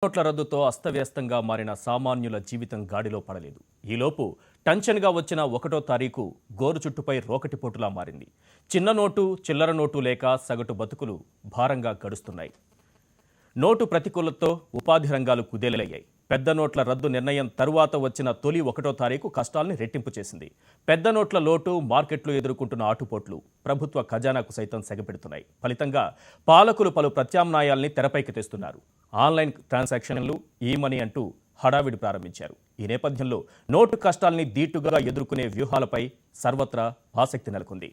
నోట్ల రద్దుతో అస్తవ్యస్తంగా మారిన సామాన్యుల జీవితం గాడిలో పడలేదు. ఈలోపు టెన్షన్గా వచ్చిన 1వ తారీఖు గోరు చుట్టుపై రోకటిపోటులా మారింది. చిన్న నోటు, చిల్లర నోటు లేక సగటు బతుకులు భారంగా గడుస్తున్నాయి. నోటు ప్రతికూలతతో ఉపాధి రంగాలు కుదేలయ్యాయి. పెద్ద నోట్ల రద్దు నిర్ణయం తరువాత వచ్చిన తొలి 1వ తారీఖు కష్టాల్ని రెట్టింపు చేసింది. పెద్ద నోట్ల లోటు, మార్కెట్లు ఎదుర్కొంటున్న ఆటుపోట్లు ప్రభుత్వ ఖజానాకు సైతం సెగపెడుతున్నాయి. ఫలితంగా పాలకులు పలు ప్రత్యామ్నాయాల్ని తెరపైకి తెస్తున్నారు. ఆన్లైన్ ట్రాన్సాక్షన్లు, ఈ మనీ అంటూ హడావిడి ప్రారంభించారు. ఈ నేపథ్యంలో నోటు కష్టాల్ని దీటుగా ఎదుర్కొనే వ్యూహాలపై సర్వత్రా ఆసక్తి నెలకొంది.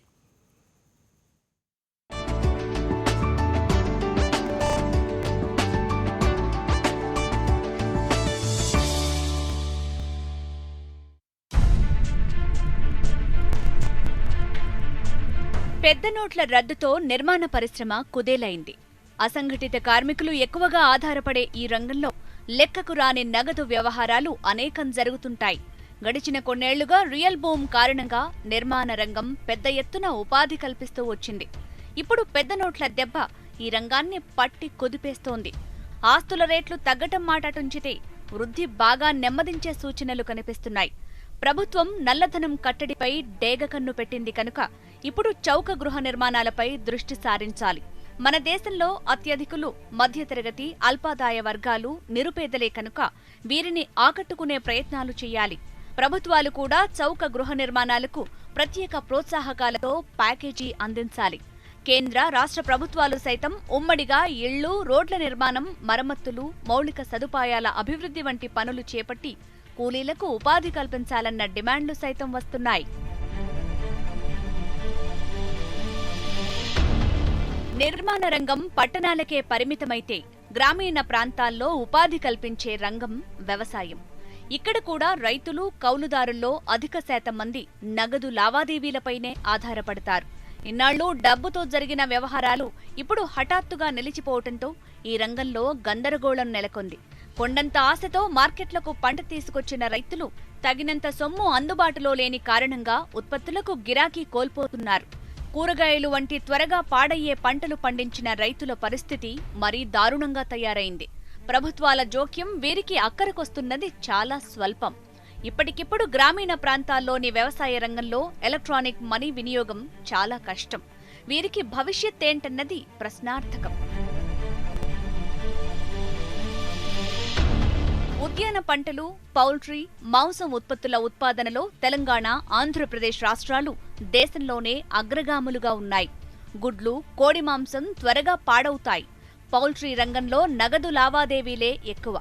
పెద్ద నోట్ల రద్దుతో నిర్మాణ పరిశ్రమ కుదేలైంది. అసంఘటిత కార్మికులు ఎక్కువగా ఆధారపడే ఈ రంగంలో లెక్కకు రాని నగదు వ్యవహారాలు అనేకం జరుగుతుంటాయి. గడిచిన కొన్నేళ్లుగా రియల్ బూమ్ కారణంగా నిర్మాణ రంగం పెద్ద ఎత్తున ఉపాధి కల్పిస్తూ వచ్చింది. ఇప్పుడు పెద్ద నోట్ల దెబ్బ ఈ రంగాన్ని పట్టి కుదిపేస్తోంది. ఆస్తుల రేట్లు తగ్గటం మాటటుంచితే వృద్ధి బాగా నెమ్మదించే సూచనలు కనిపిస్తున్నాయి. ప్రభుత్వం నల్లధనం కట్టడిపై డేగకన్ను పెట్టింది కనుక ఇప్పుడు చౌక గృహ నిర్మాణాలపై దృష్టి సారించాలి. మన దేశంలో అత్యధికులు మధ్యతరగతి, అల్పాదాయ వర్గాలు, నిరుపేదలే కనుక వీరిని ఆకట్టుకునే ప్రయత్నాలు చేయాలి. ప్రభుత్వాలు కూడా చౌక గృహ నిర్మాణాలకు ప్రత్యేక ప్రోత్సాహకాలతో ప్యాకేజీ అందించాలి. కేంద్ర, రాష్ట్ర ప్రభుత్వాలు సైతం ఉమ్మడిగా ఇళ్లు, రోడ్ల నిర్మాణం, మరమ్మతులు, మౌలిక సదుపాయాల అభివృద్ధి వంటి పనులు చేపట్టి కూలీలకు ఉపాధి కల్పించాలన్న డిమాండ్లు సైతం వస్తున్నాయి. నిర్మాణ రంగం పట్టణాలకే పరిమితమైతే గ్రామీణ ప్రాంతాల్లో ఉపాధి కల్పించే రంగం వ్యవసాయం. ఇక్కడ కూడా రైతులు, కౌలుదారుల్లో అధిక శాతం మంది నగదు లావాదేవీలపైనే ఆధారపడతారు. ఇన్నాళ్లు డబ్బుతో జరిగిన వ్యవహారాలు ఇప్పుడు హఠాత్తుగా నిలిచిపోవడంతో ఈ రంగంలో గందరగోళం నెలకొంది. కొండంత ఆశతో మార్కెట్లకు పంట తీసుకొచ్చిన రైతులు తగినంత సొమ్ము అందుబాటులో లేని కారణంగా ఉత్పత్తులకు గిరాకీ కోల్పోతున్నారు. కూరగాయలు వంటి త్వరగా పాడయ్యే పంటలు పండించిన రైతుల పరిస్థితి మరీ దారుణంగా తయారైంది. ప్రభుత్వాల జోక్యం వీరికి అక్కరకొస్తున్నది చాలా స్వల్పం. ఇప్పటికిప్పుడు గ్రామీణ ప్రాంతాల్లోని వ్యవసాయ రంగంలో ఎలక్ట్రానిక్ మనీ వినియోగం చాలా కష్టం. వీరికి భవిష్యత్తేంటన్నది ప్రశ్నార్థకం. ఉద్యాన పంటలు, పౌల్ట్రీ, మాంసం ఉత్పత్తుల ఉత్పాదనలో తెలంగాణ, ఆంధ్రప్రదేశ్ రాష్ట్రాలు దేశంలోనే అగ్రగాములుగా ఉన్నాయి. గుడ్లు, కోడి మాంసం త్వరగా పాడవుతాయి. పౌల్ట్రీ రంగంలో నగదు లావాదేవీలే ఎక్కువ.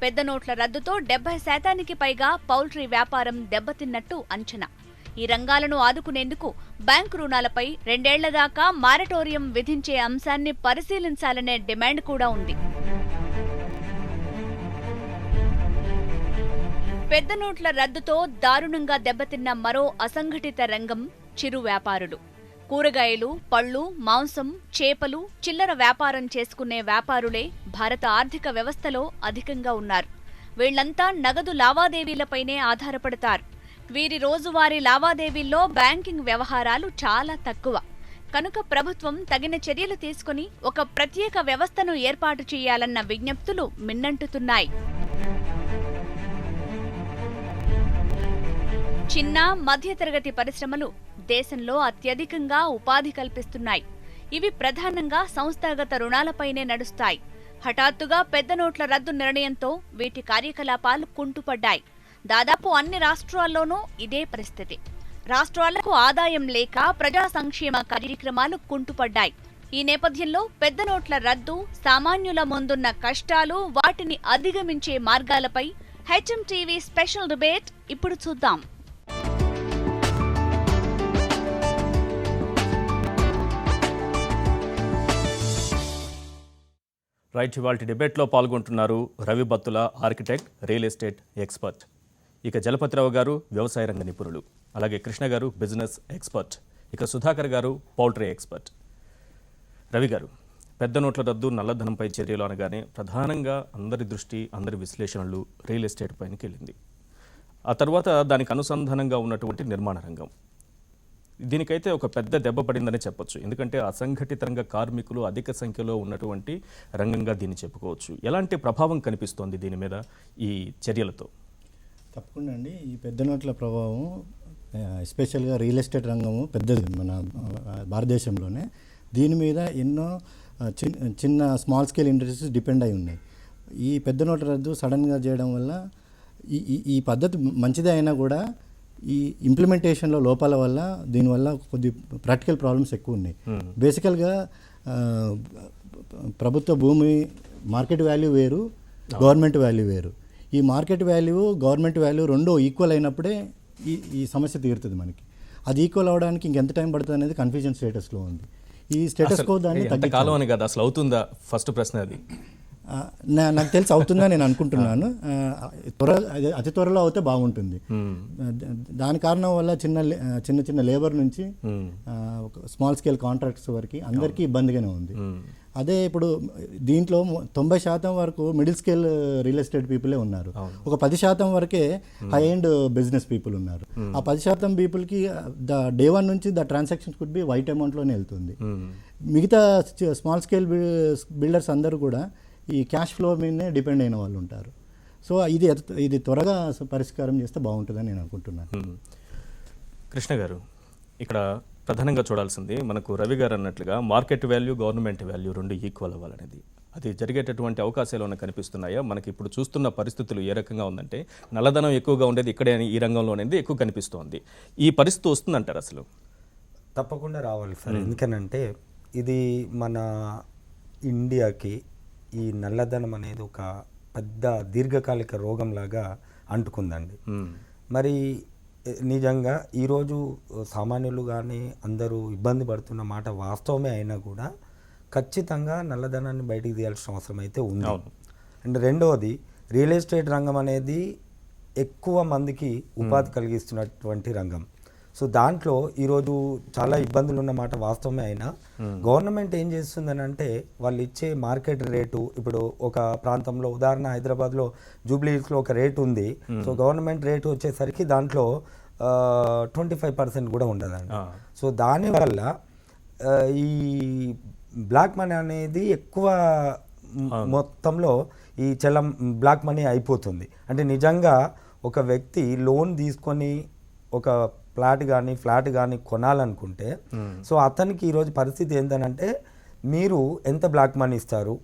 పెద్ద నోట్ల రద్దుతో 70% పైగా పౌల్ట్రీ వ్యాపారం దెబ్బతిన్నట్టు అంచనా. ఈ రంగాలను ఆదుకునేందుకు బ్యాంకు రుణాలపై 2 ఏళ్ల దాకా మారటోరియం విధించే అంశాన్ని పరిశీలించాలనే డిమాండ్ కూడా ఉంది. పెద్ద నోట్ల రద్దుతో దారుణంగా దెబ్బతిన్న మరో అసంఘటిత రంగం చిరు వ్యాపారులు. కూరగాయలు, పళ్లు, మాంసం, చేపలు, చిల్లర వ్యాపారం చేసుకునే వ్యాపారులే భారత ఆర్థిక వ్యవస్థలో అధికంగా ఉన్నారు. వీళ్లంతా నగదు లావాదేవీలపైనే ఆధారపడతారు. వీరి రోజువారీ లావాదేవీల్లో బ్యాంకింగ్ వ్యవహారాలు చాలా తక్కువ. కనుక ప్రభుత్వం తగిన చర్యలు తీసుకుని ఒక ప్రత్యేక వ్యవస్థను ఏర్పాటు చేయాలన్న విజ్ఞప్తులు మిన్నంటుతున్నాయి. చిన్న, మధ్యతరగతి పరిశ్రమలు దేశంలో అత్యధికంగా ఉపాధి కల్పిస్తున్నాయి. ఇవి ప్రధానంగా సంస్థాగత రుణాలపైనే నడుస్తాయి. హఠాత్తుగా పెద్ద నోట్ల రద్దు నిర్ణయంతో వీటి కార్యకలాపాలు కుంటుపడ్డాయి. దాదాపు అన్ని రాష్ట్రాల్లోనూ ఇదే పరిస్థితి. రాష్ట్రాలకు ఆదాయం లేక ప్రజా సంక్షేమ కార్యక్రమాలు కుంటుపడ్డాయి. ఈ నేపథ్యంలో పెద్ద నోట్ల రద్దు, సామాన్యుల ముందున్న కష్టాలు, వాటిని అధిగమించే మార్గాలపై హెచ్ఎం టీవీ స్పెషల్ డిబేట్ ఇప్పుడు చూద్దాం. రైట్, ఇవాల్టి డిబేట్లో పాల్గొంటున్నారు Ravi Battula, architect, real estate expert. ఇక జలపతిరావు గారు వ్యవసాయ రంగ నిపుణులు. అలాగే కృష్ణ గారు బిజినెస్ ఎక్స్పర్ట్. ఇక సుధాకర్ గారు పౌల్ట్రీ ఎక్స్పర్ట్. రవి గారు, పెద్ద నోట్ల రద్దు, నల్లధనంపై చర్యలు అనగానే ప్రధానంగా అందరి దృష్టి, అందరి విశ్లేషణలు రియల్ ఎస్టేట్ పైనకి వెళ్ళింది. ఆ తర్వాత దానికి అనుసంధానంగా ఉన్నటువంటి నిర్మాణ రంగం. దీనికైతే ఒక పెద్ద దెబ్బ పడిందని చెప్పొచ్చు. ఎందుకంటే అసంఘటిత రంగ కార్మికులు అధిక సంఖ్యలో ఉన్నటువంటి రంగంగా దీన్ని చెప్పుకోవచ్చు. ఎలాంటి ప్రభావం కనిపిస్తోంది దీని మీద ఈ చర్యలతో? తప్పకుండా అండి. ఈ పెద్ద నోట్ల ప్రభావం ఎస్పెషల్గా రియల్ ఎస్టేట్ రంగము పెద్దది మన భారతదేశంలోనే. దీని మీద ఎన్నో చిన్న స్మాల్ స్కేల్ ఇండస్ట్రీస్ డిపెండ్ అయి ఉన్నాయి. ఈ పెద్ద నోట్ల రద్దు సడన్గా చేయడం వల్ల ఈ పద్ధతి మంచిదే అయినా కూడా ఈ ఇంప్లిమెంటేషన్లో లోపాల వల్ల దీనివల్ల కొద్ది ప్రాక్టికల్ ప్రాబ్లమ్స్ ఎక్కువ ఉన్నాయి. బేసికల్గా ప్రభుత్వ భూమి మార్కెట్ వాల్యూ వేరు, గవర్నమెంట్ వాల్యూ వేరు. ఈ మార్కెట్ వాల్యూ గవర్నమెంట్ వాల్యూ రెండూ ఈక్వల్ అయినప్పుడే ఈ సమస్య తీరుతుంది మనకి. అది ఈక్వల్ అవ్వడానికి ఇంకెంత టైం పడుతుంది అనేది కన్ఫ్యూజన్ స్టేటస్లో ఉంది. ఈ స్టేటస్ కో దాన్ని కాలం అని కదా అసలు అవుతుందా? ఫస్ట్ ప్రశ్న అది. నాకు తెలిసి అవుతుందా నేను అనుకుంటున్నాను. అతి త్వరలో అవుతే బాగుంటుంది. దాని కారణం వల్ల చిన్న లేబర్ నుంచి స్మాల్ స్కేల్ కాంట్రాక్ట్స్ వరకు అందరికీ ఇబ్బందిగానే ఉంది. అదే ఇప్పుడు దీంట్లో 90% వరకు మిడిల్ స్కేల్ రియల్ ఎస్టేట్ పీపులే ఉన్నారు. ఒక 10% వరకే హై ఎండ్ బిజినెస్ పీపుల్ ఉన్నారు. ఆ 10% పీపుల్కి డే 1 నుంచి the transactions could be white అమౌంట్లోనే వెళ్తుంది. మిగతా స్మాల్ స్కేల్ బిల్డర్స్ అందరూ కూడా ఈ క్యాష్ ఫ్లో మీదనే డిపెండ్ అయిన వాళ్ళు ఉంటారు. సో ఇది త్వరగా పరిష్కారం చేస్తే బాగుంటుందని నేను అనుకుంటున్నాను. కృష్ణ గారు, ఇక్కడ ప్రధానంగా చూడాల్సింది మనకు రవి గారు అన్నట్లుగా మార్కెట్ వాల్యూ, గవర్నమెంట్ వాల్యూ రెండు ఈక్వల్ అవ్వాలనేది. అది జరిగేటటువంటి అవకాశాలు ఏమైనా కనిపిస్తున్నాయా? మనకి ఇప్పుడు చూస్తున్న పరిస్థితులు ఏ రకంగా ఉందంటే నల్లధనం ఎక్కువగా ఉండేది ఇక్కడే, ఈ రంగంలోనేది ఎక్కువ కనిపిస్తోంది. ఈ పరిస్థితి వస్తుందంటారు అసలు? తప్పకుండా రావాలి సార్. ఎందుకనంటే ఇది మన ఇండియాకి ఈ నల్లధనం అనేది ఒక పెద్ద దీర్ఘకాలిక రోగంలాగా అంటుకుందండి. మరి నిజంగా ఈరోజు సామాన్యులు కానీ అందరూ ఇబ్బంది పడుతున్న మాట వాస్తవమే అయినా కూడా ఖచ్చితంగా నల్లధనాన్ని బయటికి తీయాల్సిన అవసరం అయితే ఉంది. అండ్ రెండవది, రియల్ ఎస్టేట్ రంగం అనేది ఎక్కువ మందికి ఉపాధి కలిగిస్తున్నటువంటి రంగం. సో దాంట్లో ఈరోజు చాలా ఇబ్బందులు ఉన్నమాట వాస్తవమే అయినా గవర్నమెంట్ ఏం చేస్తుందని అంటే వాళ్ళు ఇచ్చే మార్కెట్ రేటు, ఇప్పుడు ఒక ప్రాంతంలో ఉదాహరణ హైదరాబాద్లో జూబ్లీహిల్స్లో ఒక రేటు ఉంది. సో గవర్నమెంట్ రేటు వచ్చేసరికి దాంట్లో 25% కూడా ఉండదండి. సో దానివల్ల ఈ బ్లాక్ మనీ అనేది ఎక్కువ మొత్తంలో ఈ బ్లాక్ మనీ అయిపోతుంది. అంటే నిజంగా ఒక వ్యక్తి లోన్ తీసుకొని ఒక ఫ్లాట్ కానీ కొనాలనుకుంటే సో అతనికి ఈరోజు పరిస్థితి ఏంటంటే మీరు ఎంత బ్లాక్ మనీ ఇస్తారు,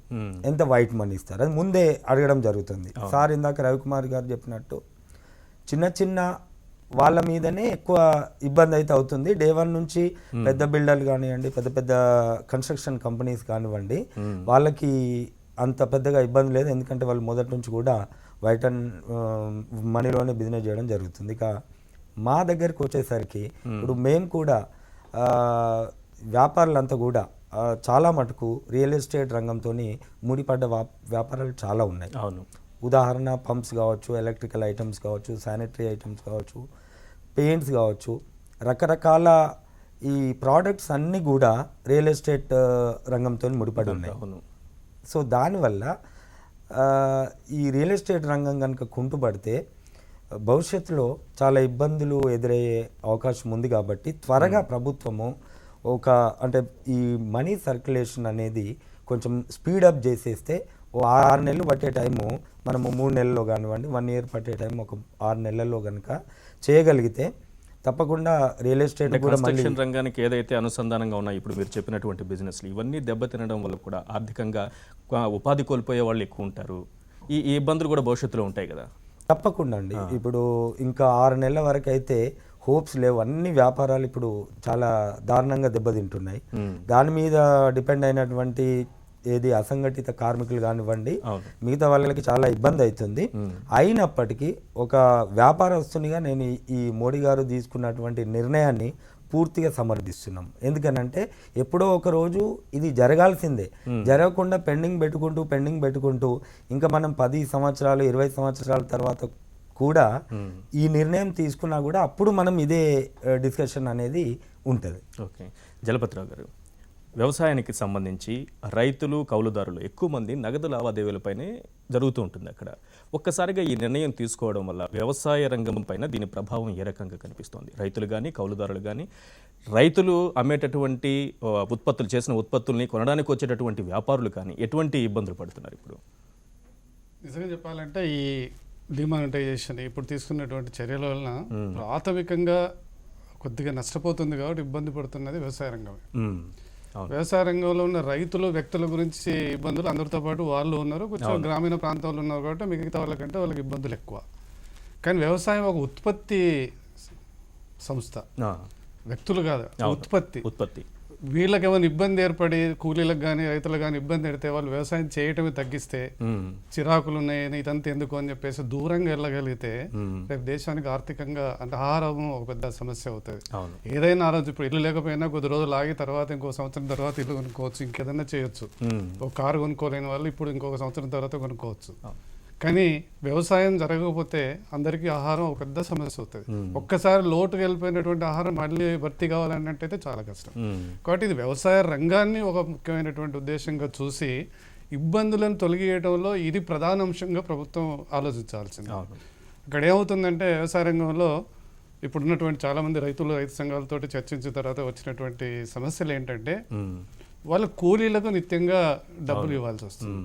ఎంత వైట్ మనీ ఇస్తారు అది ముందే అడగడం జరుగుతుంది. సార్ ఇందాక రవికుమార్ గారు చెప్పినట్టు చిన్న వాళ్ళ మీదనే ఎక్కువ ఇబ్బంది అయితే అవుతుంది. డే 1 నుంచి పెద్ద బిల్డర్లు కానివ్వండి, పెద్ద కన్స్ట్రక్షన్ కంపెనీస్ కానివ్వండి, వాళ్ళకి అంత పెద్దగా ఇబ్బంది లేదు. ఎందుకంటే వాళ్ళు మొదటి నుంచి కూడా వైట్ అండ్ మనీలోనే బిజినెస్ చేయడం జరుగుతుంది. ఇక మా దగ్గరికి వచ్చేసరికి ఇప్పుడు మేము కూడా వ్యాపారులంతా కూడా చాలా మటుకు రియల్ ఎస్టేట్ రంగంతో ముడిపడ్డ వ్యాపారాలు చాలా ఉన్నాయి. అవును. ఉదాహరణ పంప్స్ కావచ్చు, ఎలక్ట్రికల్ ఐటమ్స్ కావచ్చు, శానిటరీ ఐటమ్స్ కావచ్చు, పెయింట్స్ కావచ్చు, రకరకాల ఈ ప్రోడక్ట్స్ అన్నీ కూడా రియల్ ఎస్టేట్ రంగంతో ముడిపడి ఉన్నాయి. సో దానివల్ల ఈ రియల్ ఎస్టేట్ రంగం కనుక కుంటుపడితే భవిష్యత్తులో చాలా ఇబ్బందులు ఎదురయ్యే అవకాశం ఉంది. కాబట్టి త్వరగా ప్రభుత్వము అంటే ఈ మనీ సర్క్యులేషన్ అనేది కొంచెం స్పీడప్ చేసేస్తే 6 నెలలు పట్టే టైము మనము 3 నెలల్లో కానివ్వండి, 1 ఇయర్ పట్టే టైం ఒక 6 నెలల్లో కనుక చేయగలిగితే తప్పకుండా రియల్ ఎస్టేట్ కూడా కన్స్ట్రక్షన్ రంగానికి ఏదైతే అనుసంధానంగా ఉన్నాయి ఇప్పుడు మీరు చెప్పినటువంటి బిజినెస్లు ఇవన్నీ దెబ్బతినడం వల్ల కూడా ఆర్థికంగా ఉపాధి కోల్పోయే వాళ్ళు ఎక్కువ ఉంటారు. ఈ ఇబ్బందులు కూడా భవిష్యత్తులో ఉంటాయి కదా? తప్పకుండా అండి. ఇప్పుడు ఇంకా 6 నెలల వరకు అయితే హోప్స్ లేవు. అన్ని వ్యాపారాలు ఇప్పుడు చాలా దారుణంగా దెబ్బతింటున్నాయి. దాని మీద డిపెండ్ అయినటువంటి ఏది అసంఘటిత కార్మికులు కానివ్వండి, మిగతా వాళ్ళకి చాలా ఇబ్బంది అవుతుంది. అయినప్పటికీ ఒక వ్యాపారస్తునిగా నేను ఈ మోడీ గారు తీసుకున్నటువంటి నిర్ణయాన్ని పూర్తిగా సమర్థిస్తున్నాం. ఎందుకనంటే ఎప్పుడో ఒక రోజు ఇది జరగాల్సిందే. జరగకుండా పెండింగ్ పెట్టుకుంటూ ఇంకా మనం 10 సంవత్సరాలు 20 సంవత్సరాల తర్వాత కూడా ఈ నిర్ణయం తీసుకున్నా కూడా అప్పుడు మనం ఇదే డిస్కషన్ అనేది ఉంటుంది. ఓకే, జలపతిరావు గారు, వ్యవసాయానికి సంబంధించి రైతులు కౌలుదారులు ఎక్కువ మంది నగదు లావాదేవీలపైనే జరుగుతూ ఉంటుంది అక్కడ. ఒక్కసారిగా ఈ నిర్ణయం తీసుకోవడం వల్ల వ్యవసాయ రంగం పైన దీని ప్రభావం ఏ రకంగా కనిపిస్తోంది? రైతులు కానీ కౌలుదారులు కానీ, రైతులు అమ్మేటటువంటి ఉత్పత్తులు, చేసిన ఉత్పత్తుల్ని కొనడానికి వచ్చేటటువంటి వ్యాపారులు కానీ ఎటువంటి ఇబ్బందులు పడుతున్నారు ఇప్పుడు? నిజంగా చెప్పాలంటే ఈ డిమానిటైజేషన్ ఇప్పుడు తీసుకున్నటువంటి చర్యల వలన ప్రాథమికంగా కొద్దిగా నష్టపోతుంది కాబట్టి ఇబ్బంది పడుతున్నది వ్యవసాయ రంగమే. వ్యవసాయ రంగంలో ఉన్న రైతులు, వ్యక్తుల గురించి ఇబ్బందులు అందరితో పాటు వాళ్ళు ఉన్నారు. కొంచెం గ్రామీణ ప్రాంతాల్లో ఉన్నారు కాబట్టి మిగతా వాళ్ళకంటే వాళ్ళకి ఇబ్బందులు ఎక్కువ. కానీ వ్యవసాయం ఒక ఉత్పత్తి సంస్థ, వ్యక్తులు కాదు, ఉత్పత్తి. వీళ్ళకి ఏమైనా ఇబ్బంది ఏర్పడి కూలీలకు కానీ రైతులకు కానీ ఇబ్బంది ఎడితే వాళ్ళు వ్యవసాయం చేయటమే తగ్గిస్తే, చిరాకులు ఉన్నాయి ఇదంతా ఎందుకు అని చెప్పేసి దూరంగా వెళ్ళగలిగితే రేపు దేశానికి ఆర్థికంగా అంటే ఆహారం ఒక పెద్ద సమస్య అవుతుంది. ఏదైనా ఆ రోజు ఇప్పుడు ఇల్లు లేకపోయినా కొద్ది రోజులు ఆగి తర్వాత ఇంకో సంవత్సరం తర్వాత ఇల్లు కొనుక్కోవచ్చు, ఇంకేదైనా చేయొచ్చు. ఒక కారు కొనుక్కోలేని వాళ్ళు ఇప్పుడు ఇంకొక సంవత్సరం తర్వాత కొనుక్కోవచ్చు. కానీ వ్యవసాయం జరగకపోతే అందరికీ ఆహారం ఒక పెద్ద సమస్య అవుతుంది. ఒక్కసారి లోటుకు వెళ్ళిపోయినటువంటి ఆహారం మళ్ళీ భర్తీ కావాలన్నట్టయితే చాలా కష్టం. కాబట్టి ఇది వ్యవసాయ రంగాన్ని ఒక ముఖ్యమైనటువంటి ఉద్దేశంగా చూసి ఇబ్బందులను తొలగియడంలో ఇది ప్రధాన అంశంగా ప్రభుత్వం ఆలోచించాల్సింది. ఇక్కడ ఏమవుతుందంటే వ్యవసాయ రంగంలో ఇప్పుడున్నటువంటి చాలామంది రైతు సంఘాలతో చర్చించిన తర్వాత వచ్చినటువంటి సమస్యలు ఏంటంటే వాళ్ళ కూలీలకు నిత్యంగా డబ్బులు ఇవ్వాల్సి వస్తుంది.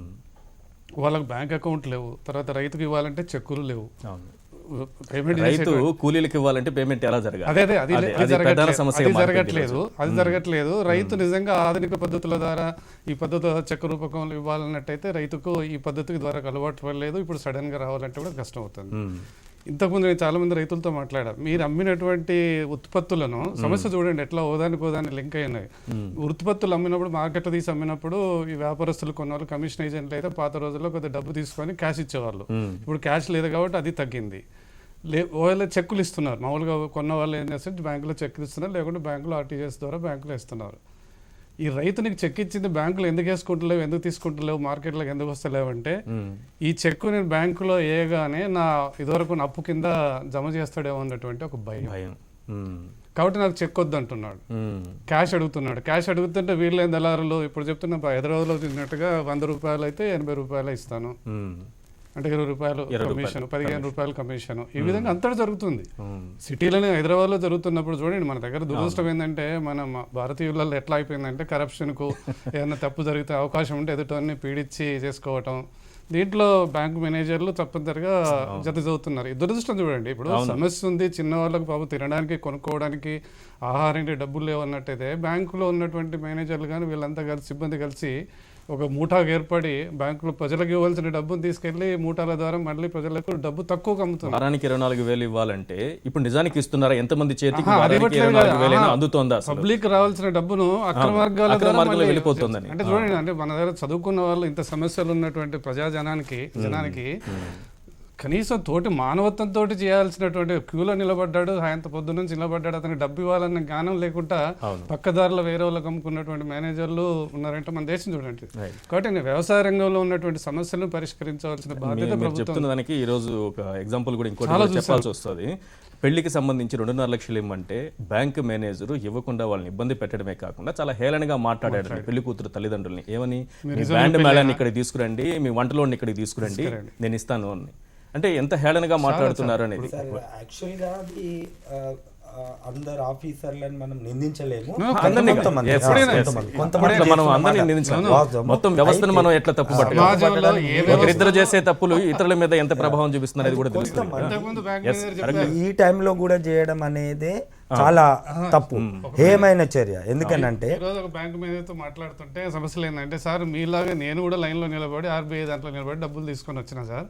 వాళ్ళకి బ్యాంక్ అకౌంట్ లేవు. తర్వాత రైతుకు ఇవ్వాలంటే చెక్కులు లేవు. రైతు కూలీలకు ఇవ్వాలంటే పేమెంట్ ఎలా జరగాలి? అది జరగట్లేదు. రైతు నిజంగా ఆధునిక పద్ధతుల ద్వారా ఈ పద్ధతి చెక్క రూపకంలో ఇవ్వాలన్నట్టయితే రైతుకు ఈ పద్ధతికి ద్వారా అలవాటు పడలేదు. ఇప్పుడు సడన్ గా రావాలంటే కూడా కష్టం అవుతుంది. ఇంతకుముందు నేను చాలా మంది రైతులతో మాట్లాడా. మీరు అమ్మినటువంటి ఉత్పత్తులను సమస్య చూడండి ఎట్లా ఓదానికి లింక్ అయినాయి. ఉత్పత్తులు అమ్మినప్పుడు మార్కెట్లో తీసి అమ్మినప్పుడు ఈ వ్యాపారస్తులు కొన్నవాళ్ళు, కమిషన్ ఏజెంట్లు అయితే పాత రోజుల్లో కొద్దిగా డబ్బు తీసుకొని క్యాష్ ఇచ్చేవాళ్ళు. ఇప్పుడు క్యాష్ లేదు కాబట్టి అది తగ్గింది. వాళ్ళ చెక్కులు ఇస్తున్నారు. మామూలుగా కొన్న వాళ్ళు ఏం చేస్తారు, బ్యాంకులో చెక్కులు ఇస్తున్నారు, లేకుంటే బ్యాంకులో ఆర్టీజీఎస్ ద్వారా బ్యాంకులో ఇస్తున్నారు. ఈ రైతునికి చెక్ ఇచ్చింది బ్యాంకులో ఎందుకు వేసుకుంటలేవు, ఎందుకు తీసుకుంటలేవు, మార్కెట్లోకి ఎందుకు వస్తలేవు అంటే ఈ చెక్కు నేను బ్యాంకులో వేయగానే నా ఇదివరకు అప్పు కింద జమ చేస్తాడేమో అన్నటువంటి ఒక భయం. కాబట్టి నాకు చెక్ వద్దు అంటున్నాడు, క్యాష్ అడుగుతున్నాడు. క్యాష్ అడుగుతుంటే వీళ్ళే దళారులు ఇప్పుడు చెప్తున్నా హైదరాబాద్లో తిన్నట్టుగా 100 రూపాయలు అయితే 80 రూపాయలు ఇస్తాను అంటే 20 రూపాయలు కమిషన్, 15 రూపాయలు కమిషన్. ఈ విధంగా అంతటా జరుగుతుంది. సిటీలోనే హైదరాబాద్లో జరుగుతున్నప్పుడు చూడండి, మన దగ్గర దురదృష్టం ఏంటంటే మన భారతీయులలో ఎట్లా అయిపోయిందంటే కరప్షన్కు ఏదైనా తప్పు జరిగితే అవకాశం ఉంటే ఎదుటన్ని పీడించి చేసుకోవటం. దీంట్లో బ్యాంకు మేనేజర్లు తప్పనిసరిగా జత చదువుతున్నారు. ఈ దురదృష్టం చూడండి, ఇప్పుడు సమస్య ఉంది, చిన్న వాళ్ళకు పాపం తినడానికి కొనుక్కోవడానికి ఆహారానికి డబ్బులు లేవు అన్నట్టయితే బ్యాంకులో ఉన్నటువంటి మేనేజర్లు కానీ వీళ్ళంతా కలిసి సిబ్బంది కలిసి ఒక మూటాకు ఏర్పడి బ్యాంకులో ప్రజలకు ఇవ్వాల్సిన డబ్బును తీసుకెళ్లి మూటాల ద్వారా మళ్ళీ ప్రజలకు డబ్బు తక్కువ అమ్ముతున్నారు. వారానికి 24,000 ఇవ్వాలంటే ఇప్పుడు నిజానికి ఇస్తున్నారా? ఎంతమంది చేతికి 24,000 అందుతోందా? పబ్లిక్ రావాల్సిన డబ్బును అక్రమ మార్గాల ద్వారా వెళ్ళిపోతుందని. అంటే చూడండి, అంటే మన దగ్గర చదువుకున్న వాళ్ళు ఇంత సమస్యలు ఉన్నటువంటి జనానికి కనీసం తోటి మానవత్వంతో చేయాల్సినటువంటి క్యూలో నిలబడ్డాడు, సాయంత్రం పొద్దు నుంచి నిలబడ్డాడు, అతనికి డబ్బు ఇవ్వాలన్న జ్ఞానం లేకుండా పక్కదారులో వేరే వాళ్ళకి అమ్ముకున్నటువంటి మేనేజర్లు ఉన్నారంటే మన దేశం చూడండి. కాబట్టి వ్యవసాయ రంగంలో ఉన్నటువంటి సమస్యలను పరిష్కరించవలసిన బాధ్యత ప్రభుత్వం. దానికి ఈ రోజు ఒక ఎగ్జాంపుల్ కూడా ఇంకోటి చెప్పాల్సి వస్తుంది. పెళ్లికి సంబంధించి 2.5 లక్షలు ఇవ్వమంటే బ్యాంక్ మేనేజర్ ఇవ్వకుండా వాళ్ళని ఇబ్బంది పెట్టడమే కాకుండా చాలా హేళనగా మాట్లాడాడు పెళ్లి కూతురు తల్లిదండ్రుల్ని. ఏమని, మీ బ్యాండ్ మేళాన్ని ఇక్కడికి తీసుకురండి, మీ వంటలోని ఇక్కడికి తీసుకురండి, నేను ఇస్తాను అని. అంటే ఎంత హేళనగా మాట్లాడుతున్నారు అనేది. యాక్చువల్గా అది అందరు ఆఫీసర్లను మనం నిందించలేము. మొత్తం వ్యవస్థను మనం ఎట్లా తప్పు పట్టాలి, ఒకరిద్దరు చేసే తప్పులు ఇతరుల మీద ఎంత ప్రభావం చూపిస్తున్నారు అనేది కూడా తెలుస్తుంది. ఈ టైంలో కూడా చేయడం అనేది చాలా తప్పు, హేమైన చర్య. ఎందుకనంటే ఒక బ్యాంక్ మేనేజర్తో మాట్లాడుతుంటే సమస్యలు ఏంటంటే, సార్ మీలాగా నేను కూడా లైన్లో నిలబడి ఆర్బీఐ దాంట్లో నిలబడి డబ్బులు తీసుకొని వచ్చినా సార్,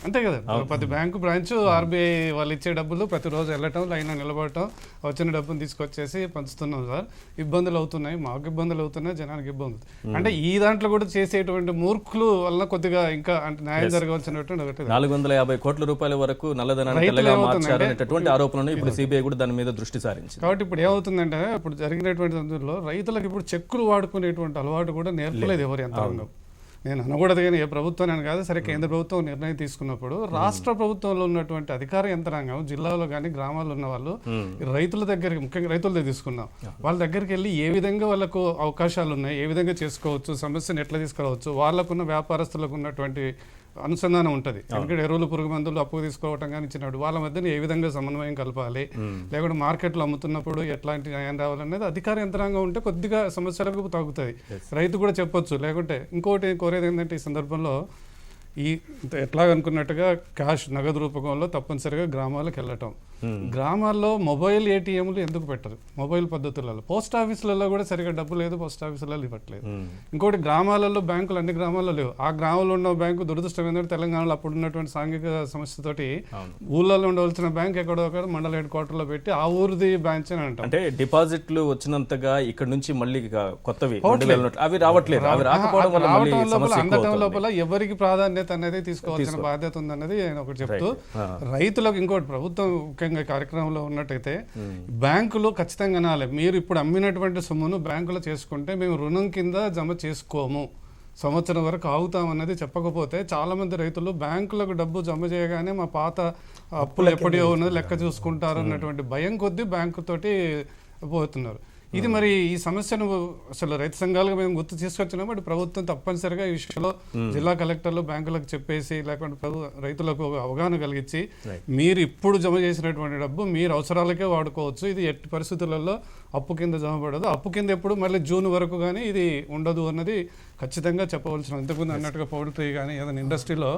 అంతే కదా. ప్రతి బ్యాంకు బ్రాంచ్ ఆర్బీఐ వాళ్ళు ఇచ్చే డబ్బులు ప్రతిరోజు వెళ్ళటం, లైన్లో నిలబడటం, వచ్చిన డబ్బును తీసుకొచ్చేసి పంచుతున్నాం సార్. ఇబ్బందులు అవుతున్నాయి, మాకు ఇబ్బందులు అవుతున్నాయి, జనానికి ఇబ్బందులు. అంటే ఈ దాంట్లో కూడా చేసేటువంటి మూర్ఖులు వలన కొద్దిగా ఇంకా అంటే న్యాయం జరగవలసినటువంటి 450 కోట్ల రూపాయల వరకు నల్లధనాన్ని మార్చారనేటటువంటి ఆరోపణలు ఇప్పుడు సిబిఐ కూడా దాని మీద దృష్టి సారించింది. కాబట్టి ఇప్పుడు ఏమవుతుందంటే, ఇప్పుడు జరిగినటువంటి సందర్భంలో రైతులకు ఇప్పుడు చెక్కులు వాడుకునేటువంటి అలవాటు కూడా నేర్పలేదు ఎవరు యంత్రాంగం. నేను అనకూడదు కానీ ఏ ప్రభుత్వం అని కాదు, సరే కేంద్ర ప్రభుత్వం నిర్ణయం తీసుకున్నప్పుడు రాష్ట్ర ప్రభుత్వంలో ఉన్నటువంటి అధికార యంత్రాంగం జిల్లాలో కానీ గ్రామాల్లో ఉన్న వాళ్ళు రైతుల దగ్గరికి, ముఖ్యంగా రైతులతో తీసుకున్నాం, వాళ్ళ దగ్గరికి వెళ్ళి ఏ విధంగా వాళ్ళకు అవకాశాలు ఉన్నాయి, ఏ విధంగా చేసుకోవచ్చు, సమస్యను ఎట్లా తీసుకురావచ్చు, వాళ్ళకున్న వ్యాపారస్తులకు ఉన్నటువంటి అనుసంధానం ఉంటుంది. ఎందుకంటే ఎరువులు, పురుగు మందులు అప్పు తీసుకోవటం కానీ ఇచ్చినప్పుడు వాళ్ళ మధ్యన ఏ విధంగా సమన్వయం కలపాలి, లేకుంటే మార్కెట్లో అమ్ముతున్నప్పుడు ఎట్లాంటి న్యాయం రావాలనేది అధికార యంత్రాంగం ఉంటే కొద్దిగా సమస్యలకు తగ్గుతుంది. రైతు కూడా చెప్పొచ్చు. లేకుంటే ఇంకోటి కోరేది ఏంటంటే ఈ సందర్భంలో ఎట్లా అనుకున్నట్టుగా క్యాష్ నగదు రూపకంలో తప్పనిసరిగా గ్రామాలకు వెళ్ళటం. గ్రామాల్లో మొబైల్ ఏటీఎంలు ఎందుకు పెట్టరు? మొబైల్ పద్ధతులలో పోస్ట్ ఆఫీసులలో కూడా సరిగా డబ్బు లేదు, పోస్ట్ ఆఫీసులలో ఇవ్వట్లేదు. ఇంకోటి గ్రామాలలో బ్యాంకులు అన్ని గ్రామాల్లో లేవు. ఆ గ్రామంలో ఉన్న బ్యాంకు దురదృష్టం ఏంటంటే తెలంగాణలో అప్పుడు ఉన్నటువంటి సాంఘిక సమస్యతోటి ఊళ్ళలో ఉండవలసిన బ్యాంక్ ఎక్కడో ఒక మండల హెడ్ క్వార్టర్లో పెట్టి ఆ ఊరిది బ్రాంచ్ అని అంటాం. అంటే డిపాజిట్లు వచ్చినంతగా ఇక్కడ నుంచి మళ్ళీ కొత్తవి అవి రావట్లేదు. అవి రాకపోవడం వల్ల మళ్ళీ సమస్య అందటం లోపల ఎవరికి ప్రాధాన్యత అనేది తీసుకోవాల్సిన బాధ్యత ఉందన్నది నేను ఒకటి చెప్తూ, రైతులకు ఇంకోటి ప్రభుత్వం ముఖ్యంగా కార్యక్రమంలో ఉన్నట్టయితే బ్యాంకులు ఖచ్చితంగా అనాలి, మీరు ఇప్పుడు అమ్మినటువంటి సొమ్మును బ్యాంకులో చేసుకుంటే మేము రుణం కింద జమ చేసుకోము, సంవత్సరం వరకు ఆగుతామన్నది చెప్పకపోతే చాలా మంది రైతులు బ్యాంకులకు డబ్బు జమ చేయగానే మా పాత అప్పులు ఎప్పుడో ఉన్నది లెక్క చూసుకుంటారు అన్నటువంటి భయం కొద్దీ బ్యాంకు తోటి పోతున్నారు. ఇది మరి ఈ సమస్యను అసలు రైతు సంఘాలుగా మేము గుర్తు తీసుకొచ్చినా బట్ ప్రభుత్వం తప్పనిసరిగా ఈ విషయంలో జిల్లా కలెక్టర్లు బ్యాంకులకు చెప్పేసి, లేకుంటే రైతులకు అవగాహన కలిగించి మీరు ఇప్పుడు జమ చేసినటువంటి డబ్బు మీరు అవసరాలకే వాడుకోవచ్చు, ఇది ఎట్టి పరిస్థితులలో అప్పు కింద జమ పడదు, అప్పు కింద ఎప్పుడు మళ్ళీ జూన్ వరకు కానీ ఇది ఉండదు అన్నది ఖచ్చితంగా చెప్పవలసిన. ఇంతకుముందు అన్నట్టుగా పౌల్ట్రీ కానీ ఏదైనా ఇండస్ట్రీలో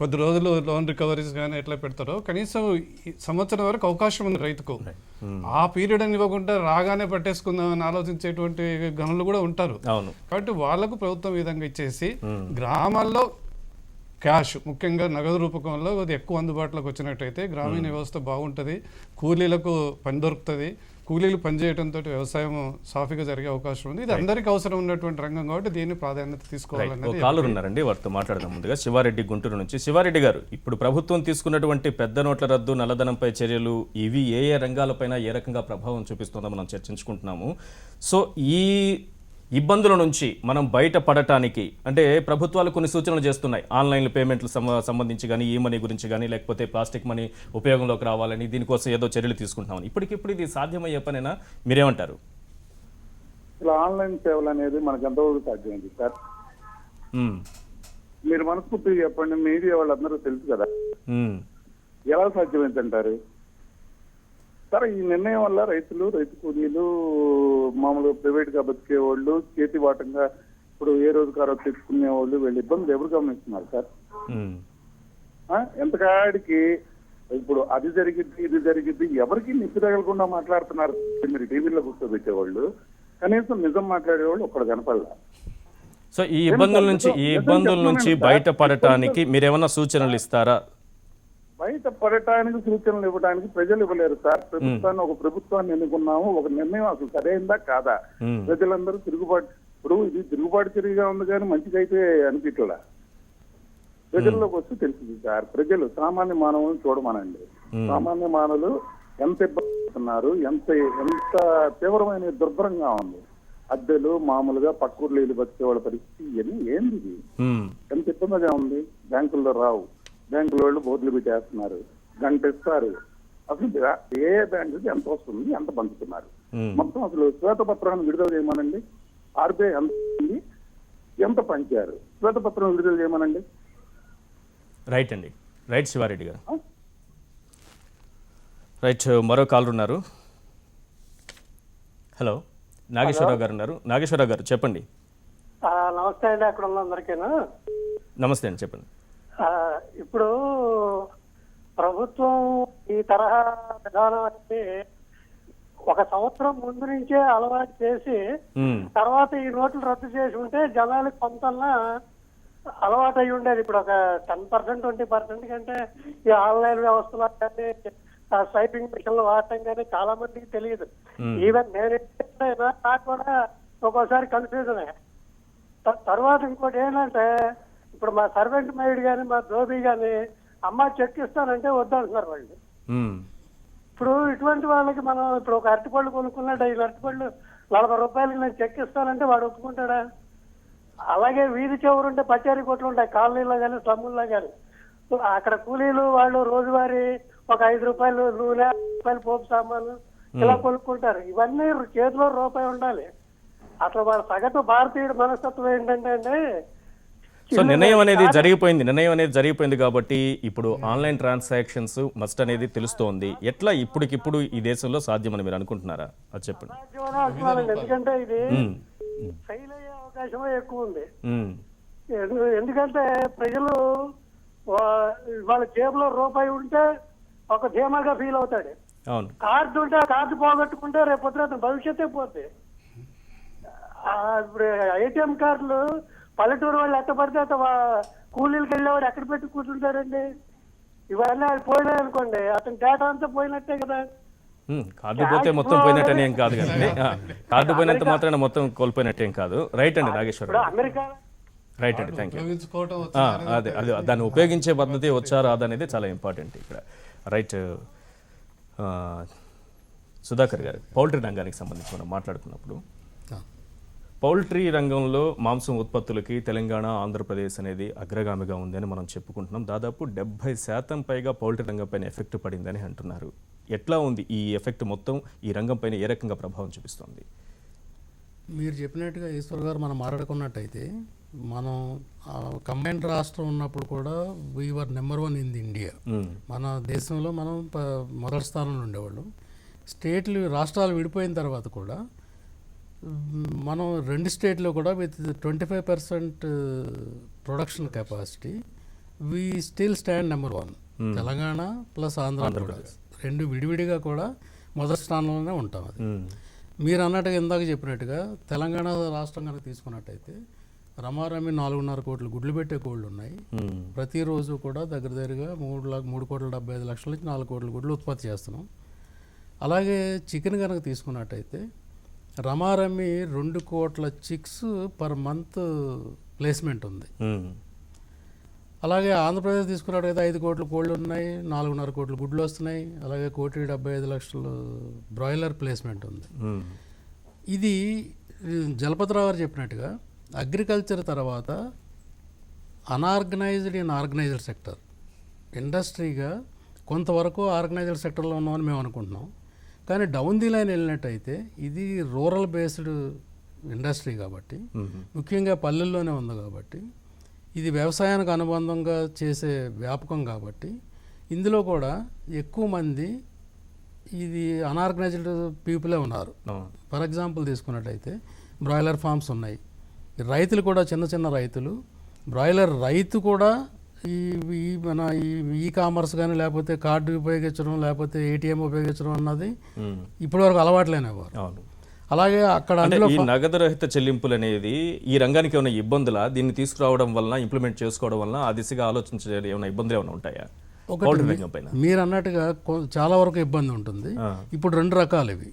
కొద్ది రోజులు లోన్ రికవరీస్ కానీ ఎట్లా పెడతారో కనీసం సంవత్సరం వరకు అవకాశం ఉంది రైతుకు. ఆ పీరియడ్ అని ఇవ్వకుండా రాగానే పట్టేసుకుందాం అని ఆలోచించేటువంటి గనులు కూడా ఉంటారు. కాబట్టి వాళ్లకు ప్రభుత్వం ఈ విధంగా ఇచ్చేసి గ్రామాల్లో క్యాష్ ముఖ్యంగా నగదు రూపకంలో అది ఎక్కువ అందుబాటులోకి వచ్చినట్టయితే గ్రామీణ వ్యవస్థ బాగుంటుంది, కూలీలకు పని దొరుకుతుంది, కూలీలు పనిచేయడంతో వ్యవసాయం సాఫీగా జరిగే అవకాశం ఉంది. ఇది అందరికీ అవసరం ఉన్నటువంటి రంగం కాబట్టి దీన్ని ప్రాధాన్యత తీసుకోవాలనేది. కాలర్ ఉన్నారండి, వారితో మాట్లాడదాం. ముందుగా శివారెడ్డి గుంటూరు నుంచి. శివారెడ్డి గారు, ఇప్పుడు ప్రభుత్వం తీసుకున్నటువంటి పెద్ద నోట్ల రద్దు, నల్లధనంపై చర్యలు, ఇవి ఏ ఏ రంగాలపైన ఏ రకంగా ప్రభావం చూపిస్తుందో మనం చర్చించుకుంటున్నాము. సో ఈ ఇబ్బందుల నుంచి మనం బయటపడటానికి అంటే ప్రభుత్వాలు కొన్ని సూచనలు చేస్తున్నాయి. ఆన్లైన్ పేమెంట్లు సంబంధించి కానీ, ఈ మనీ గురించి కానీ, లేకపోతే ప్లాస్టిక్ మనీ ఉపయోగంలోకి రావాలని దీనికోసం ఏదో చర్యలు తీసుకుంటున్నాం. ఇప్పటికిప్పుడు ఇది సాధ్యమయ్యే పనేనా? మీరేమంటారు? ఇలా ఆన్లైన్ సేవలు అనేది మనకు ఎంతవరకు సాధ్యమైంది సార్? మీరు మనస్ఫూర్తిగా చెప్పండి, మీడియా వాళ్ళందరూ తెలుసు కదా, ఎలా సాధ్యమైంది అంటారు సార్? ఈ నిర్ణయం వల్ల రైతులు, రైతు కూలీలు, మామూలు ప్రైవేట్ గా బతికే వాళ్ళు, చేతి వాటంగా ఇప్పుడు ఏ రోజుకు ఆ రోజు తెచ్చుకునే వాళ్ళు, వీళ్ళు ఇబ్బందులు ఎవరు గమనిస్తున్నారు సార్? ఎంతకాడికి ఇప్పుడు అది జరిగిద్ది ఇది జరిగిద్ది ఎవరికి నిప్పు తగలకుండా మాట్లాడుతున్నారు. మీరు టీవీలో కూర్చోబెట్టేవాళ్ళు, కనీసం నిజం మాట్లాడేవాళ్ళు ఒక్కడు కనపడలా. సో ఈ ఇబ్బందుల నుంచి బయటపడటానికి మీరేమన్నా సూచనలు ఇస్తారా? బయట పడటానికి సూచనలు ఇవ్వడానికి ప్రజలు ఇవ్వలేరు సార్. ఒక ప్రభుత్వాన్ని ఎన్నుకున్నాము, ఒక నిర్ణయం అసలు సరైందా కాదా, ప్రజలందరూ తిరుగుబాటు, ఇప్పుడు ఇది తిరుగుబాటు చర్యగా ఉంది కానీ మంచిగా అయితే అనిపించలా. ప్రజల్లోకి వస్తే తెలిసింది సార్. ప్రజలు సామాన్య మానవులను చూడమనండి. సామాన్య మానవులు ఎంత ఇబ్బంది పడుతున్నారు, ఎంత తీవ్రమైన దుర్భరంగా ఉంది. అద్దెలు మామూలుగా పక్కూర్లు వెళ్ళి బతికే వాళ్ళ పరిస్థితి ఇవన్నీ ఏంది, ఇది ఎంత ఇబ్బందిగా ఉంది. బ్యాంకుల్లో రావు, బ్యాంకుల వాళ్ళు బోర్డులు పెట్టేస్తున్నారు, గంట ఇస్తారు. అసలు ఏ బ్యాంకుకి ఎంత వస్తుంది, ఎంత పంచుతున్నారు, మొత్తం అసలు శ్వేతపత్రాన్ని విడుదల చేయమనండి. ఆర్బీఐ ఎంత ఉంది, ఎంత పంచారు, శ్వేతపత్రం విడుదల చేయమనండి. రైట్ అండి, రైట్ శివారెడ్డి గారు. రైట్, మరో కాలర్ ఉన్నారు. హలో, నాగేశ్వరరావు గారు ఉన్నారు. నాగేశ్వరరావు గారు చెప్పండి. నమస్తే అండి, అక్కడ ఉన్న అందరికీనా? నమస్తే అండి, చెప్పండి. ఇప్పుడు ప్రభుత్వం ఈ తరహా విధానం అంటే ఒక సంవత్సరం ముందు నుంచే అలవాటు చేసి తర్వాత ఈ నోట్లు రద్దు చేసి ఉంటే జనాలకు కొంతన్నా అలవాటు అయి ఉండేది. ఇప్పుడు ఒక 10%, 20% కంటే ఈ ఆన్లైన్ వ్యవస్థలో కానీ స్వైపింగ్ మిషన్లు వాడటం కానీ చాలా మందికి తెలియదు. ఈవెన్ నేను నాకు కూడా ఒక్కోసారి కన్ఫ్యూజన్. తర్వాత ఇంకోటి ఏంటంటే ఇప్పుడు మా సర్వెంట్ మైడ్ కానీ మా ధోబీ కానీ అమ్మ చెక్ ఇస్తానంటే వద్దంటున్నారు వాళ్ళు. ఇప్పుడు ఇటువంటి వాళ్ళకి మనం ఇప్పుడు ఒక అరటిపళ్ళు కొనుక్కున్నాడు, 5 అరటిపళ్ళు 40 రూపాయలకి నేను చెక్ ఇస్తానంటే వాడు ఒప్పుకుంటాడా? అలాగే వీధి చివరుంటే పచారీ కొట్లు ఉంటాయి కాలనీలో కానీ స్లమ్ముల్లో కానీ. అక్కడ కూలీలు వాళ్ళు రోజువారీ ఒక 5 రూపాయలు నూనె, 5 రూపాయలు పోపు సామాన్లు ఇలా కొనుక్కుంటారు. ఇవన్నీ చేతిలో రూపాయి ఉండాలి. అసలు వాళ్ళ సగటు భారతీయుడు మనస్తత్వం ఏంటంటే అండి, సో నిర్ణయం అనేది జరిగిపోయింది కాబట్టి ఇప్పుడు ఆన్లైన్ ట్రాన్సాక్షన్స్ మస్ట్ అనేది తెలుస్తోంది. ఎట్లా ఇప్పటికిప్పుడు ఈ దేశంలో సాధ్యమని మీరు అనుకుంటున్నారా? అది చెప్పండి. ఎందుకంటే ఇది ఫెయిల్ అయ్యే అవకాశమే ఎక్కువ ఉంది. మ్మ్. ఎందుకంటే ప్రజలు వాళ్ళ జేబులో రూపాయి ఉంటే ఒక ధీమాగా ఫీల్ అవుతాడు. అవును. కార్డు ఉంటే ఆ కార్డు పోగొట్టుకుంటే రేపు పొద్దున భవిష్యత్తే పోతే. ఇప్పుడు ఏటీఎం కార్డులు పల్లెటూరు వాళ్ళు ఎట్ట పడితే అట్ట కూలీలకు వెళ్ళేవాడు ఎక్కడ పెట్టి కూర్చుంటారండి. ఇవన్నీ అది పోయినాయి అనుకోండి, అతని డేటా అంతా పోయినట్టే కదా. కార్డు పోతే మొత్తం పోయినట్టని ఏం కాదు కదండి. కార్డు పోయినంత మాత్రాన మొత్తం కోల్పోయినట్టేం కాదు. రైట్ అండి నాగేశ్వర. అమెరికా రైట్ అండి, థ్యాంక్ యూ. ఉపయోగించుకోవటం అదే అదే దాన్ని ఉపయోగించే పద్ధతి వచ్చారా అనేది చాలా ఇంపార్టెంట్ ఇక్కడ. రైట్. సుధాకర్ గారు, పౌల్ట్రీ రంగానికి సంబంధించి మనం మాట్లాడుతున్నప్పుడు పౌల్ట్రీ రంగంలో మాంసం ఉత్పత్తులకి తెలంగాణ, ఆంధ్రప్రదేశ్ అనేది అగ్రగామిగా ఉందని మనం చెప్పుకుంటున్నాం. దాదాపు 70% పైగా పౌల్ట్రీ రంగం పైన ఎఫెక్ట్ పడిందని అంటున్నారు. ఎట్లా ఉంది ఈ ఎఫెక్ట్? మొత్తం ఈ రంగం పైన ఏ రకంగా ప్రభావం చూపిస్తుంది? మీరు చెప్పినట్టుగా ఈశ్వర్ గారు మనం మాట్లాడుకున్నట్టయితే, మనం కంబైన్డ్ రాష్ట్రం ఉన్నప్పుడు కూడా we're number 1 in the India. మన దేశంలో మనం మొదటి స్థానంలో ఉండేవాళ్ళం. రాష్ట్రాలు విడిపోయిన తర్వాత కూడా మనం 2 స్టేట్లో కూడా with 25% production capacity we still stand number 1. Telangana plus Andhra Pradesh 2 విడివిడిగా కూడా మొదటి స్థానంలోనే ఉంటాం. అది మీరు అన్నట్టుగా ఇందాక చెప్పినట్టుగా తెలంగాణ రాష్ట్రం కనుక తీసుకున్నట్టయితే రమారమి 4.5 కోట్ల గుడ్లు పెట్టే కోళ్ళు ఉన్నాయి. ప్రతిరోజు కూడా దగ్గరగా 3,75,00,000 నుంచి 4 కోట్ల గుడ్లు ఉత్పత్తి చేస్తున్నాం. అలాగే చికెన్ కనుక తీసుకున్నట్టయితే రమారమి 2 కోట్ల చిక్స్ పర్ మంత్ ప్లేస్మెంట్ ఉంది. అలాగే ఆంధ్రప్రదేశ్ తీసుకున్నట్టయితే 5 కోట్ల కోళ్ళు ఉన్నాయి, 4.5 కోట్ల గుడ్లు వస్తున్నాయి. అలాగే 1,75,00,000 బ్రాయిలర్ ప్లేస్మెంట్ ఉంది. ఇది జలపతిరావు గారు చెప్పినట్టుగా అగ్రికల్చర్ తర్వాత అనార్గనైజ్డ్ అండ్ ఆర్గనైజ్డ్ సెక్టర్ ఇండస్ట్రీగా కొంతవరకు ఆర్గనైజ్డ్ సెక్టర్లో ఉన్నామని మేము అనుకుంటున్నాం. కానీ డౌన్ ది లైన్ వెళ్ళినట్టయితే ఇది రూరల్ బేస్డ్ ఇండస్ట్రీ కాబట్టి, ముఖ్యంగా పల్లెల్లోనే ఉంది కాబట్టి, ఇది వ్యవసాయానికి అనుబంధంగా చేసే వ్యాపకం కాబట్టి ఇందులో కూడా ఎక్కువ మంది ఇది అనార్గనైజ్డ్ పీపులే ఉన్నారు. ఫర్ ఎగ్జాంపుల్ తీసుకున్నట్టయితే బ్రాయిలర్ ఫార్మ్స్ ఉన్నాయి. రైతులు కూడా చిన్న రైతులు, బ్రాయిలర్ రైతు కూడా మన ఈ కామర్స్ కానీ లేకపోతే కార్డు ఉపయోగించడం లేకపోతే ఏటీఎం ఉపయోగించడం అన్నది ఇప్పటివరకు అలవాట్లేనివారు. అలాగే అక్కడ ఈ నగదు రహిత చెల్లింపులు అనేది ఈ రంగానికి ఏమైనా ఇబ్బందులా? దీన్ని తీసుకురావడం వలన, ఇంప్లిమెంట్ చేసుకోవడం వలన ఆ దిశగా ఆలోచించే ఏమైనా ఇబ్బందులు ఏమైనా ఉంటాయా? మీరు అన్నట్టుగా చాలా వరకు ఇబ్బంది ఉంటుంది. ఇప్పుడు 2 రకాలు ఇవి.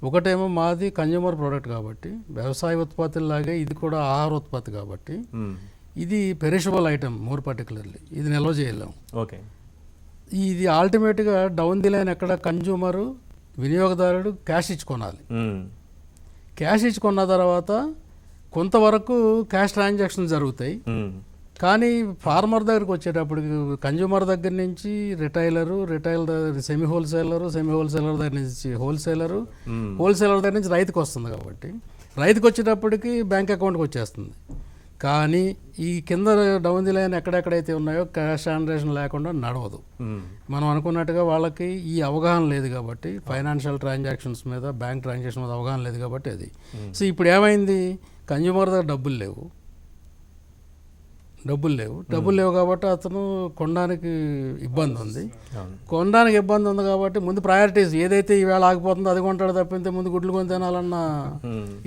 ఒకటేమో మాది కన్జ్యూమర్ ప్రోడక్ట్ కాబట్టి వ్యవసాయ ఉత్పత్తుల్లాగే ఇది కూడా ఆహార ఉత్పత్తి కాబట్టి ఇది పెరిషబుల్ ఐటమ్. మోర్ పర్టికులర్లీ ఇది నిల్వ చేయలేము. ఓకే. ఇది అల్టిమేట్గా డౌన్ ది లైన్ ఎక్కడ కన్జ్యూమరు, వినియోగదారుడు క్యాష్ ఇచ్చుకోనాలి. క్యాష్ ఇచ్చుకున్న తర్వాత కొంతవరకు క్యాష్ ట్రాన్సాక్షన్స్ జరుగుతాయి. కానీ ఫార్మర్ దగ్గరికి వచ్చేటప్పటికి కన్జ్యూమర్ దగ్గర నుంచి రిటైలర్ సెమీ హోల్సేలర్ దగ్గర నుంచి హోల్సేలర్ దగ్గర నుంచి రైతుకు వస్తుంది. కాబట్టి రైతుకు వచ్చేటప్పటికి బ్యాంక్ అకౌంట్కి వచ్చేస్తుంది. కానీ ఈ కింద డౌన్ ది లైన్ ఎక్కడెక్కడైతే ఉన్నాయో క్యాష్ ట్రాన్సాక్షన్ లేకుండా నడవదు. మనం అనుకున్నట్టుగా వాళ్ళకి ఈ అవగాహన లేదు కాబట్టి, ఫైనాన్షియల్ ట్రాన్సాక్షన్స్ మీద, బ్యాంక్ ట్రాన్సాక్షన్ మీద అవగాహన లేదు కాబట్టి అది. సో ఇప్పుడు ఏమైంది, కన్జ్యూమర్ దగ్గర డబ్బులు లేవు కాబట్టి అతను కొనడానికి ఇబ్బంది ఉంది. కాబట్టి ముందు ప్రయారిటీస్ ఏదైతే ఈవేళ ఆగిపోతుందో అది కొంటాడు తప్పితే ముందు గుడ్లు కొని తినాలన్న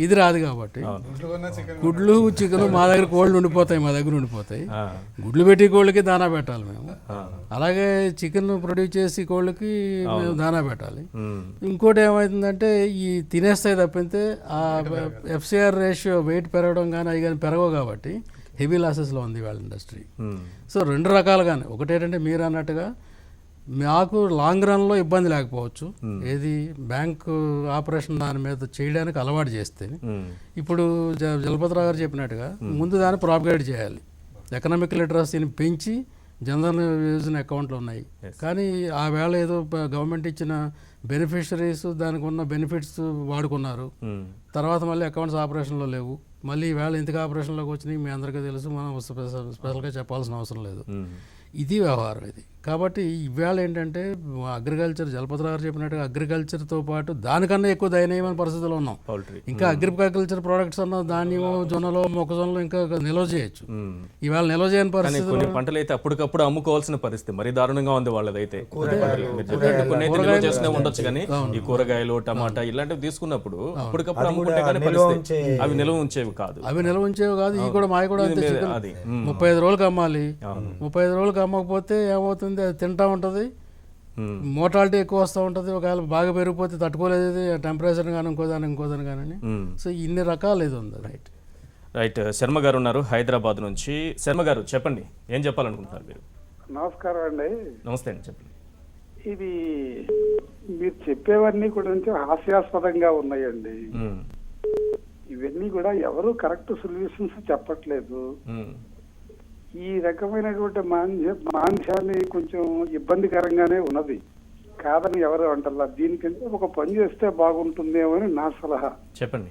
ఇది రాదు. కాబట్టి గుడ్లు, చికెన్ మా దగ్గర కోళ్ళు ఉండిపోతాయి, గుడ్లు పెట్టి కోళ్ళకి దానా పెట్టాలి మేము. అలాగే చికెన్ ప్రొడ్యూస్ చేసి కోళ్ళకి మేము దానా పెట్టాలి. ఇంకోటి ఏమవుతుందంటే ఈ తినేస్తాయి తప్పితే ఆ FCR రేషియో వెయిట్ పెరగడం కానీ అవి కానీ పెరగవు కాబట్టి హెవీ లాసెస్లో ఉంది వాళ్ళ ఇండస్ట్రీ. సో 2 రకాలుగానే, ఒకటేంటంటే మీరు అన్నట్టుగా మాకు లాంగ్ రన్లో ఇబ్బంది లేకపోవచ్చు, ఏది బ్యాంకు ఆపరేషన్ దాని మీద చేయడానికి అలవాటు చేస్తే. ఇప్పుడు జలపతిరావు గారు చెప్పినట్టుగా ముందు దాన్ని ప్రాపగేట్ చేయాలి, ఎకనామిక్ లిటరసీని పెంచి జనధన్ యోజన అకౌంట్లు ఉన్నాయి, కానీ ఆ వేళ ఏదో గవర్నమెంట్ ఇచ్చిన బెనిఫిషరీస్ దానికి ఉన్న బెనిఫిట్స్ వాడుకున్నారు, తర్వాత మళ్ళీ అకౌంట్స్ ఆపరేషన్లో లేవు, మళ్ళీ ఈవేళ ఇంతగా ఆపరేషన్లోకి వచ్చినాయి మీ అందరికీ తెలుసు, మనం స్పెషల్గా చెప్పాల్సిన అవసరం లేదు. ఇది వ్యవహారం ఇది. కాబట్టి ఈవేళ ఏంటంటే అగ్రికల్చర్, జలపతిరావు గారు చెప్పినట్టుగా అగ్రికల్చర్తో పాటు దానికన్నా ఎక్కువ దయనీయమైన పరిస్థితుల్లో ఉన్నాం. ఇంకా అగ్రికల్చర్ ప్రోడక్ట్స్ అన్న ధాన్యం, జొన్నలో, మొక్కజొన్నలో ఇంకా నిల్వ చేయొచ్చు. ఈవేళ నిల్వ చేయని పరిస్థితి, కొన్ని పంటలు అయితే అప్పటికప్పుడు అమ్ముకోవాల్సిన పరిస్థితి మరీ దారుణంగా ఉంది వాళ్ళదైతే. కొన్ని అయితే నిల్వ చేస్తూనే ఉండొచ్చు, కానీ ఈ కూరగాయలు, టమాటా ఇలాంటివి తీసుకున్నప్పుడు అప్పటికప్పుడు అమ్ముకుంటే కానీ పరిస్థితి అవి నిల్వ ఉంచేవి కాదు. ఇవి కూడా మావి కూడా అంతే. 35 రోజులకు అమ్మాలి, 35 రోజులకు అమ్మకపోతే ఏమవుతుంది, అది తింటా ఉంటుంది, మోర్టాలిటీ ఎక్కువ వస్తూ ఉంటుంది. ఒకవేళ బాగా పెరిగిపోతే తట్టుకోలేదు, టెంపరేచర్ కానీ ఇంకోదాని కానీ. సో ఇన్ని రకాలు ఇది ఉంది. రైట్. శర్మ గారు ఉన్నారు హైదరాబాద్ నుంచి. శర్మ గారు చెప్పండి, ఏం చెప్పాలనుకుంటున్నారు మీరు? నమస్కారం అండి. నమస్తే అండి, చెప్పండి. ఇది మీరు చెప్పేవన్నీ కూడా హాస్యాస్పదంగా ఉన్నాయండి. ఇవన్నీ కూడా ఎవరు కరెక్ట్ సొల్యూషన్స్ చెప్పట్లేదు. ఈ రకమైనటువంటి మాంద్యాన్ని కొంచెం ఇబ్బందికరంగానే ఉన్నది, కాదని ఎవరు అంటారు. దీనికంటే ఒక పని చేస్తే బాగుంటుందేమో అని నా సలహా. చెప్పండి.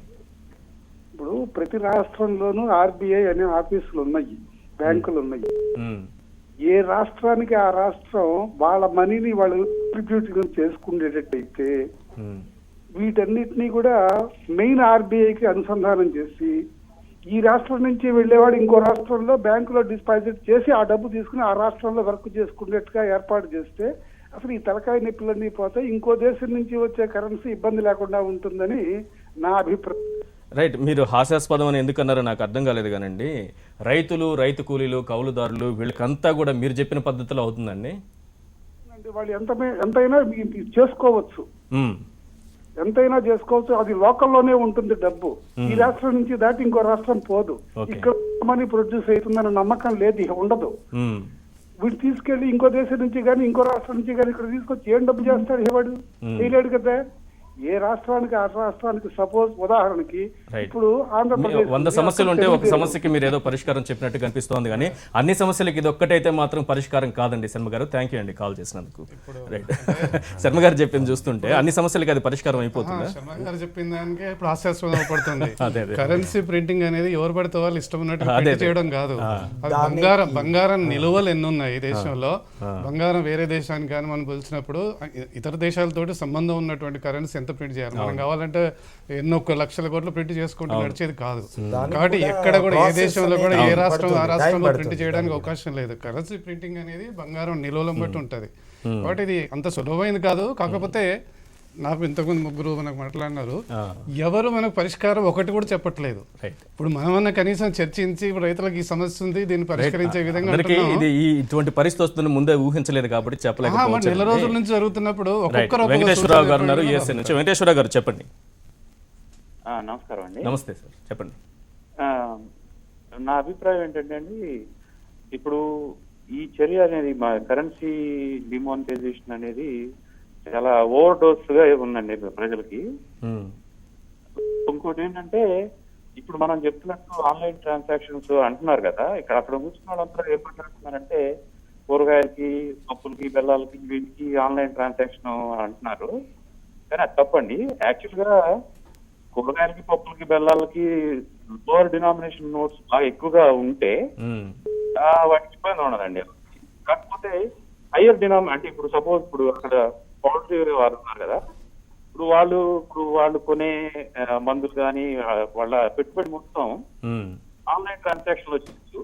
ఇప్పుడు ప్రతి రాష్ట్రంలోనూ RBI అనే ఆఫీసులు ఉన్నాయి, బ్యాంకులు ఉన్నాయి. ఏ రాష్ట్రానికి ఆ రాష్ట్రం వాళ్ళ మనీని వాళ్ళు డిస్ట్రిబ్యూట్ చేసుకునేటట్టయితే వీటన్నిటినీ కూడా మెయిన్ RBIకి అనుసంధానం చేసి ఈ రాష్ట్రం నుంచి వెళ్ళేవాడు ఇంకో రాష్ట్రంలో బ్యాంకులో డిపాజిట్ చేసి ఆ డబ్బు తీసుకుని ఆ రాష్ట్రంలో వర్క్ చేసుకునేట్టుగా ఏర్పాటు చేస్తే అసలు ఈ తలకాయ నొప్పులన్నీ పోతే ఇంకో దేశం నుంచి వచ్చే కరెన్సీ ఇబ్బంది లేకుండా ఉంటుందని నా అభిప్రాయం. రైట్. మీరు హాస్యాస్పదం అని ఎందుకన్నారో నాకు అర్థం కాలేదు కానండి, రైతులు, రైతు కూలీలు, కౌలుదారులు వీళ్ళకంతా కూడా మీరు చెప్పిన పద్ధతిలో అవుతుందండి. అంటే వాళ్ళు ఎంతైనా చేసుకోవచ్చు, ఎంతైనా చేసుకోవచ్చు. అది లోకల్లోనే ఉంటుంది డబ్బు. ఈ రాష్ట్రం నుంచి దాటి ఇంకో రాష్ట్రం పోదు. ఇక్కడ మనీ ప్రొడ్యూస్ అవుతుందన్న నమ్మకం లేదు, ఉండదు. వీడు తీసుకెళ్లి ఇంకో దేశం నుంచి కానీ ఇంకో రాష్ట్రం నుంచి కానీ ఇక్కడ తీసుకొచ్చి ఏం డబ్బు చేస్తాడు? ఇవ్వడు, చేయలేడు కదా. ఏ రాష్ట్రానికి ఆ రాష్ట్రానికి సపోజ్ ఉదాహరణకి ఇప్పుడు ఆంధ్రప్రదేశ్ 100 సమస్యలు ఉంటే ఒక సమస్యకి మీరు ఏదో పరిష్కారం చెప్పినట్టు కనిపిస్తోంది, కానీ అన్ని సమస్యలకి ఇది ఒక్కటైతే మాత్రం పరిష్కారం కాదండి. శర్మ గారు, థ్యాంక్ యూ అండి కాల్ చేసినందుకు. రైట్. శర్మ గారు చెప్పింది చూస్తుంటే అన్ని సమస్యలకి అది పరిష్కారం అయిపోతుంది. శర్మ గారు చెప్పిన దానికి ఇప్పుడు హాస్యాస్పదం పడుతుంది. కరెన్సీ ప్రింటింగ్ అనేది ఎవరు పడితే వాళ్ళు ఇష్టం ఉన్నట్టు చేయడం కాదు. బంగారం నిలువలు ఎన్ని ఉన్నాయి ఈ దేశంలో. బంగారం వేరే దేశానికి కానీ మనం పిలిచినప్పుడు ఇతర దేశాలతోటి సంబంధం ఉన్నటువంటి కరెన్సీ ప్రింట్ చేయాలి. మనం కావాలంటే ఎన్నో లక్షల కోట్లు ప్రింట్ చేసుకుంటూ నడిచేది కాదు. కాబట్టి ఎక్కడ కూడా ఏ దేశంలో కూడా ఏ రాష్ట్రం ఆ రాష్ట్రంలో ప్రింట్ చేయడానికి అవకాశం లేదు. కరెన్సీ ప్రింటింగ్ అనేది బంగారం నిల్వలను బట్టి ఉంటుంది. కాబట్టి ఇది అంత సులభమైంది కాదు. కాకపోతే నాకు ఇంతకుముందు ముగ్గురు మనకు మాట్లాడినారు, ఎవరు మనకు పరిష్కారం ఒకటి కూడా చెప్పట్లేదు. ఇప్పుడు మనమన్నా కనీసం చర్చించి రైతులకు ఈ సమస్య ఉంది, దీన్ని పరిష్కరించే విధంగా ఇటువంటి పరిస్థితి వస్తుందని ముందే ఊహించలేదు కాబట్టి చెప్పలేకపోవచ్చు. నెల రోజుల నుంచి జరుగుతున్నప్పుడు వెంకటేశ్వరరావు గారు ఉన్నారు యూఎస్ఏ నుంచి. వెంకటేశ్వరరావు గారు చెప్పండి. నమస్కారం అండి. నమస్తే సార్, చెప్పండి. నా అభిప్రాయం ఏంటంటే అండి, ఇప్పుడు ఈ చర్య అనేది మా కరెన్సీ డిమానిటైజేషన్ అనేది చాలా ఓవర్ డోస్ గా ఉందండి ప్రజలకి. ఇంకోటి ఏంటంటే, ఇప్పుడు మనం చెప్తున్నట్టు ఆన్లైన్ ట్రాన్సాక్షన్స్ అంటున్నారు కదా, ఇక్కడ అక్కడ కూర్చున్న వాళ్ళంతా ఏం మాట్లాడుతున్నారంటే కూరగాయలకి, పప్పులకి, బెల్లాలకి, వీటికి ఆన్లైన్ ట్రాన్సాక్షన్ అంటున్నారు. కానీ అది తప్పండి. యాక్చువల్ గా కూరగాయలకి, పప్పులకి, బెల్లాలకి లోవర్ డినామినేషన్ నోట్స్ బాగా ఎక్కువగా ఉంటే వాటికి ఇబ్బంది ఉండదండి. కాకపోతే హయ్యర్ అంటే ఇప్పుడు సపోజ్ ఇప్పుడు అక్కడ పౌల్ట్రీ వారు ఉన్నారు కదా, ఇప్పుడు వాళ్ళు కొనే మందులు కానీ వాళ్ళ పెట్టుబడి మొత్తం ఆన్లైన్ ట్రాన్సాక్షన్ వచ్చేయచ్చు.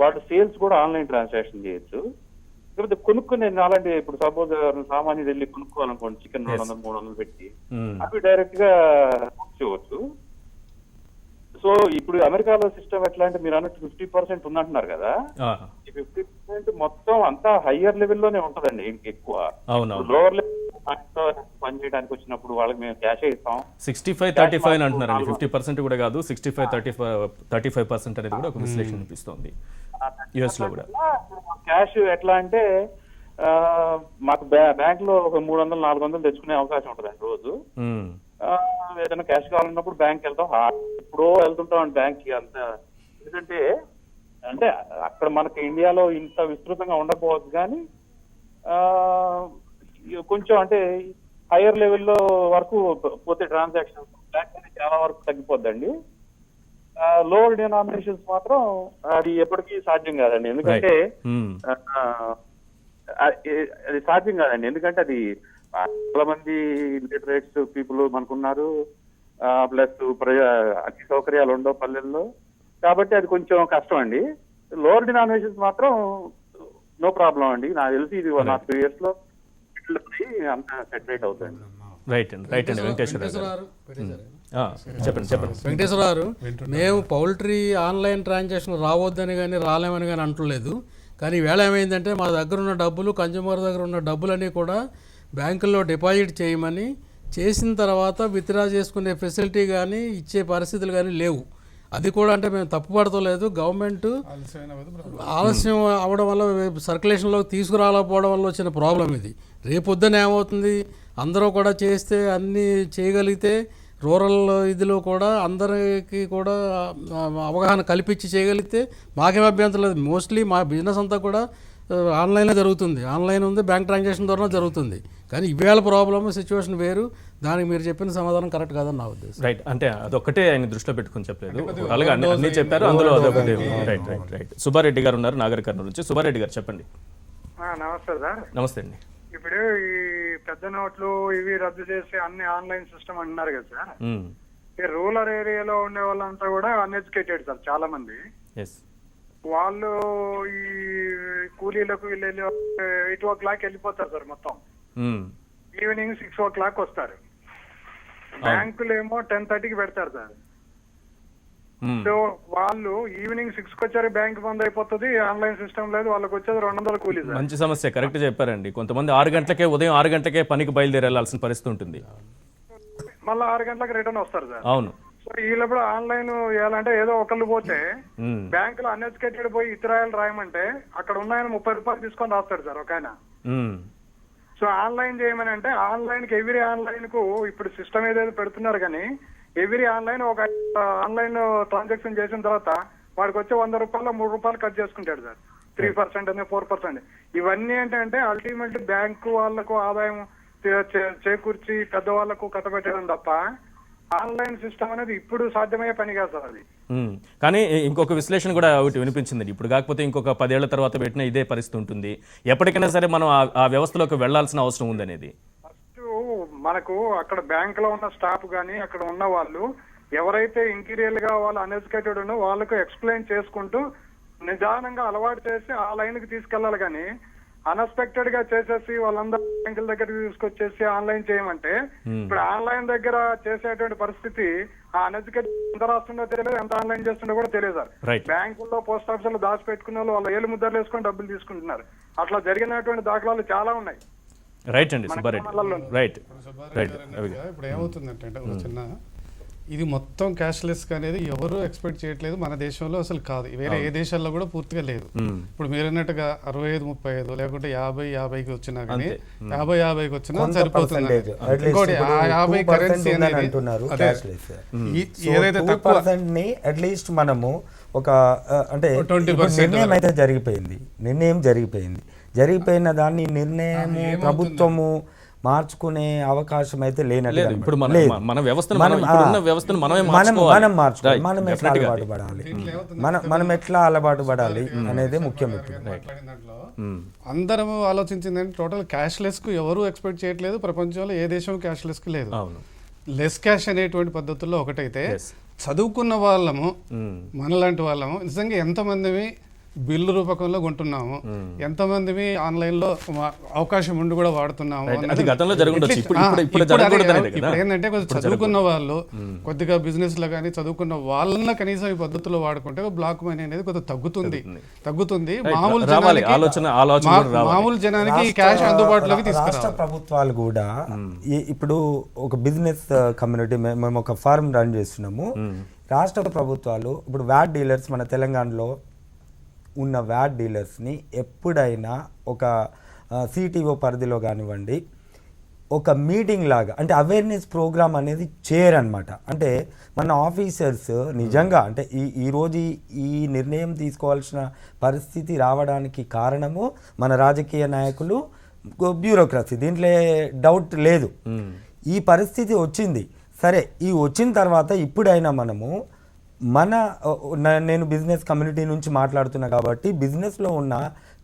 వాడు సేల్స్ కూడా ఆన్లైన్ ట్రాన్సాక్షన్ చేయొచ్చు. లేకపోతే కొనుక్కునే అలాంటి ఇప్పుడు సపోజ్ సామాన్యుడు వెళ్ళి కొనుక్కోవాలనుకోండి, చికెన్ 200-300 పెట్టి అవి డైరెక్ట్ గా చేయవచ్చు. సో ఇప్పుడు అమెరికాలో సిస్టమ్ ఎట్లా అంటే మీరు అన్నట్టు 50% ఉందంటున్నారు కదా, ఈ 50% మొత్తం అంతా హయ్యర్ లెవెల్లోనే ఉంటదండి. ఎక్కువ లోవర్ లెవెల్ పని చేయడానికి వచ్చినప్పుడు వాళ్ళకి మేము క్యాష్ ఇస్తాం. 65-35 అంటున్నారండి. 50% కూడా కాదు, 65-35% అనేది కూడా ఒక విశ్లేషణ అనిపిస్తోంది యుఎస్ లో కూడా. క్యాష్ ఎట్లా అంటే మాకు బ్యాంక్ లో ఒక 300-400 తెచ్చుకునే అవకాశం ఉంటుందండి రోజు. ఏదైనా క్యాష్ కావాలన్నప్పుడు బ్యాంక్ వెళ్తాం, ఎప్పుడో వెళ్తుంటాం బ్యాంక్ కి. అంత ఎందుకంటే అంటే అక్కడ మనకి ఇండియాలో ఇంత విస్తృతంగా ఉండకపోవచ్చు, కానీ కొంచెం అంటే హైయర్ లెవెల్లో వరకు పోతే ట్రాన్సాక్షన్ బ్యాంక్ అనేది చాలా వరకు తగ్గిపోద్దండి. లోవర్ డినామినేషన్స్ మాత్రం అది ఎప్పటికీ సాధ్యం కాదండి. ఎందుకంటే అది సాధ్యం కాదండి. ఎందుకంటే అది చాలా మంది లిటరేట్స్ పీపుల్ మనకున్నారు, ప్లస్ అన్ని సౌకర్యాలు ఉండవు పల్లెల్లో, కాబట్టి అది కొంచెం కష్టం అండి. లోవర్ డినామినేషన్స్ మాత్రం నో ప్రాబ్లం అండి. నాకు తెలిసి ఇది 1 or 2 years లో అంత సెటిల్ అవుతుంది. రైట్ అండి, రైట్ అండి. వెంకటేశ్వర గారు చెప్పండి. వెంకటేశ్వర గారు, మేము పౌల్ట్రీ ఆన్లైన్ ట్రాన్సాక్షన్ రావద్దని కానీ రాలేమని కానీ అంటలేదు. కానీ ఈవేళ ఏమైందంటే మా దగ్గర ఉన్న డబ్బులు, కన్జ్యూమర్ దగ్గర ఉన్న డబ్బులన్నీ కూడా బ్యాంకుల్లో డిపాజిట్ చేయమని, చేసిన తర్వాత విత్డ్రా చేసుకునే ఫెసిలిటీ కానీ ఇచ్చే పరిస్థితులు కానీ లేవు. అది కూడా అంటే మేము తప్పుపడతలేదు, గవర్నమెంట్ ఆలస్యం అవ్వడం వల్ల సర్క్యులేషన్లోకి తీసుకురాకపోవడం వల్ల వచ్చిన ప్రాబ్లం ఇది. రేపొద్దున ఏమవుతుంది, అందరూ కూడా చేస్తే అన్నీ చేయగలిగితే రూరల్ ఇదిలో కూడా అందరికీ కూడా అవగాహన కల్పించి చేయగలిగితే మాకేం అభ్యంతరం లేదు. మోస్ట్లీ మా బిజినెస్ అంతా కూడా ఆన్లైన్లో జరుగుతుంది, ఆన్లైన్ ఉంది, బ్యాంక్ ట్రాన్సాక్షన్ ద్వారా జరుగుతుంది. కానీ ఇవాళ ప్రాబ్లమ్ సిచ్యువేషన్ వేరు. దానికి మీరు చెప్పిన సమాధానం కరెక్ట్ కాదని నా ఉద్దేశం. రైట్, అంటే అదొక్కటే ఆయన దృష్టిలో పెట్టుకుని చెప్పలేదు, అలాగే అన్ని చెప్పారు, అందులో అదొకటి. Right right right. సుబ్బారెడ్డి గారు ఉన్నారు నాగర్ కర్నూలు నుంచి. సుబ్బారెడ్డి గారు చెప్పండి. నమస్తే సార్. నమస్తే అండి. ఇప్పుడు ఈ పెద్ద నోట్లు ఇవి రద్దు చేసి అన్ని ఆన్లైన్ సిస్టమ్ అంటున్నారు కదా సార్. ఈ రూరల్ ఏరియాలో ఉండే వాళ్ళంతా కూడా అన్ఎడ్యుకేటెడ్ సార్ చాలా మంది. వాళ్ళు ఈ కూలీలకు వెళ్ళి 8 o'clock వెళ్ళిపోతారు సార్ మొత్తం. ఈవినింగ్ 6 o'clock వస్తారు. బ్యాంకులు ఏమో 10:30కి పెడతారు సార్. సో వాళ్ళు ఈవినింగ్ 6కి వచ్చారు, బ్యాంక్ బంద్ అయిపోతుంది, ఆన్లైన్ సిస్టమ్ లేదు, వాళ్ళకి వచ్చేది 200 కూలీ. మంచి సమస్య, కరెక్ట్ చెప్పారండి. కొంతమంది 6 గంటలకే ఉదయం 6 గంటలకే పనికి బయలుదేరి వెళ్లాల్సిన పరిస్థితి ఉంటుంది, మళ్ళీ 6 గంటలకు రిటర్న్ వస్తారు సార్. అవును. సో వీళ్ళప్పుడు ఆన్లైన్ చేయాలంటే ఏదో ఒకళ్ళు పోతే బ్యాంకులో అన్ఎడ్యుకేటెడ్ పోయి ఇతరాయాలు రాయమంటే అక్కడ ఉన్నాయని 30 రూపాయలు తీసుకొని రాస్తాడు సార్ ఒక ఆయన. సో ఆన్లైన్ చేయమని అంటే ఆన్లైన్ కి ఎవ్రీ ఆన్లైన్ కు ఇప్పుడు సిస్టమ్ ఏదైతే పెడుతున్నారు, కానీ ఎవ్రీ ఆన్లైన్ ఒక ఆన్లైన్ ట్రాన్సాక్షన్ చేసిన తర్వాత వాడికి వచ్చే 100 రూపాయలు 3 రూపాయలు కట్ చేసుకుంటాడు సార్. 3% అనే 4%. ఇవన్నీ ఏంటంటే అల్టిమేట్ బ్యాంకు వాళ్లకు ఆదాయం చేకూర్చి పెద్దవాళ్లకు కట్టబెట్టడం తప్ప ఆన్లైన్ సిస్టమ్ అనేది ఇప్పుడు సాధ్యమయ్యే పని కాదు సార్ అది. కానీ ఇంకొక విశ్లేషణ కూడా ఒకటి వినిపించింది, ఇప్పుడు కాకపోతే ఇంకొక 10 ఏళ్ల తర్వాత పెట్టిన ఇదే పరిస్థితి ఉంటుంది, ఎప్పటికైనా సరే మనం ఆ వ్యవస్థలోకి వెళ్లాల్సిన అవసరం ఉందనేది. ఫస్ట్ మనకు అక్కడ బ్యాంక్ లో ఉన్న స్టాఫ్ గానీ అక్కడ ఉన్న వాళ్ళు ఎవరైతే ఇంటీరియర్ గా వాళ్ళు అన్ఎడ్యుకేటెడ్ ఉన్నో వాళ్ళకు ఎక్స్ప్లెయిన్ చేసుకుంటూ నిదానంగా అలవాటు చేసి ఆ లైన్ కి తీసుకెళ్లాలి. కానీ అన్ఎక్స్పెక్టెడ్ గా చేసేసి వాళ్ళందరూ బ్యాంకుల దగ్గరికి తీసుకొచ్చేసి ఆన్లైన్ చేయమంటే ఇప్పుడు ఆన్లైన్ దగ్గర చేసేటువంటి పరిస్థితి ఆ అన్ఎడ్యుకేటెడ్ ఎంత రాస్తుందో తెలియదు, ఎంత ఆన్లైన్ చేస్తుండో కూడా తెలియదు సార్. బ్యాంకుల్లో పోస్ట్ ఆఫీసులో దాచిపెట్టుకున్న వాళ్ళు ఏళ్ళు ముద్రలు వేసుకొని డబ్బులు తీసుకుంటున్నారు. అట్లా జరిగినటువంటి దాఖలాలు చాలా ఉన్నాయి. రైట్ అండి సుబ్బారెడ్డి. Right right. ఇప్పుడు ఏమవుతుందంటే చిన్న ఇది మొత్తం క్యాష్లెస్ అనేది ఎవరు ఎక్స్పెక్ట్ చేయట్లేదు, మన దేశంలో అసలు కాదు, వేరే ఏ దేశాల్లో కూడా పూర్తిగా లేదు. ఇప్పుడు మీరు అన్నట్టుగా 65-35 లేకుంటే 50-50కి వచ్చినా కానీ 50-50కి వచ్చినా సరిపోతుంది. ఇంకోటి 50 కరెన్సీ అనేది ఏదైతే తక్కువ అట్లీస్ట్ మనము ఒక అంటే నిర్ణయం అయితే జరిగిపోయిన దాన్ని నిర్ణయము ప్రభుత్వము మార్చుకునే అవకాశం అయితే లేనట్లేదు. ఇప్పుడు మన వ్యవస్థను మనం మార్చుకోవాలి, మనం ఎట్లా అలవాటు పడాలి అనేది ముఖ్యం. అందరం ఆలోచించిందంటే టోటల్ క్యాష్లెస్ కు ఎవరు ఎక్స్పెక్ట్ చేయట్లేదు, ప్రపంచంలో ఏ దేశం క్యాష్లెస్ కు లేదు. లెస్ క్యాష్ అనేటువంటి పద్ధతుల్లో ఒకటైతే చదువుకున్న వాళ్ళము మనలాంటి వాళ్ళము నిజంగా ఎంతమందివి బిల్లు రూపకంలో కొంటున్నాము, ఎంతమందివి ఆన్లైన్ లో అవకాశం ఉండి కూడా వాడుతున్నాము. ఏంటంటే కొంచెం చదువుకున్న వాళ్ళు కొద్దిగా బిజినెస్ లో కానీ చదువుకున్న వాళ్ళ కనీసం ఈ పద్ధతిలో వాడుకుంటే బ్లాక్ మనీ అనేది కొద్దిగా తగ్గుతుంది. మామూలు జనానికి క్యాష్ అందుబాటులోకి తీసుకురావాలి. రాష్ట్ర ప్రభుత్వాలు కూడా ఇప్పుడు ఒక బిజినెస్ కమ్యూనిటీ మేము ఒక ఫార్మ్ రన్ చేస్తున్నాము. రాష్ట్ర ప్రభుత్వాలు ఇప్పుడు వ్యాట్ డీలర్స్ మన తెలంగాణలో ఉన్న వ్యాట్ డీలర్స్ని ఎప్పుడైనా ఒక సిటీఓ పరిధిలో కానివ్వండి ఒక మీటింగ్ లాగా అంటే అవేర్నెస్ ప్రోగ్రామ్ అనేది చేయరనమాట. అంటే మన ఆఫీసర్స్ నిజంగా అంటే ఈరోజు ఈ నిర్ణయం తీసుకోవాల్సిన పరిస్థితి రావడానికి కారణము మన రాజకీయ నాయకులు, బ్యూరోక్రసీ, దీంట్లో డౌట్ లేదు. ఈ పరిస్థితి వచ్చింది. సరే, ఈ వచ్చిన తర్వాత ఇప్పుడైనా మనము నేను బిజినెస్ కమ్యూనిటీ నుంచి మాట్లాడుతున్నా కాబట్టి బిజినెస్లో ఉన్న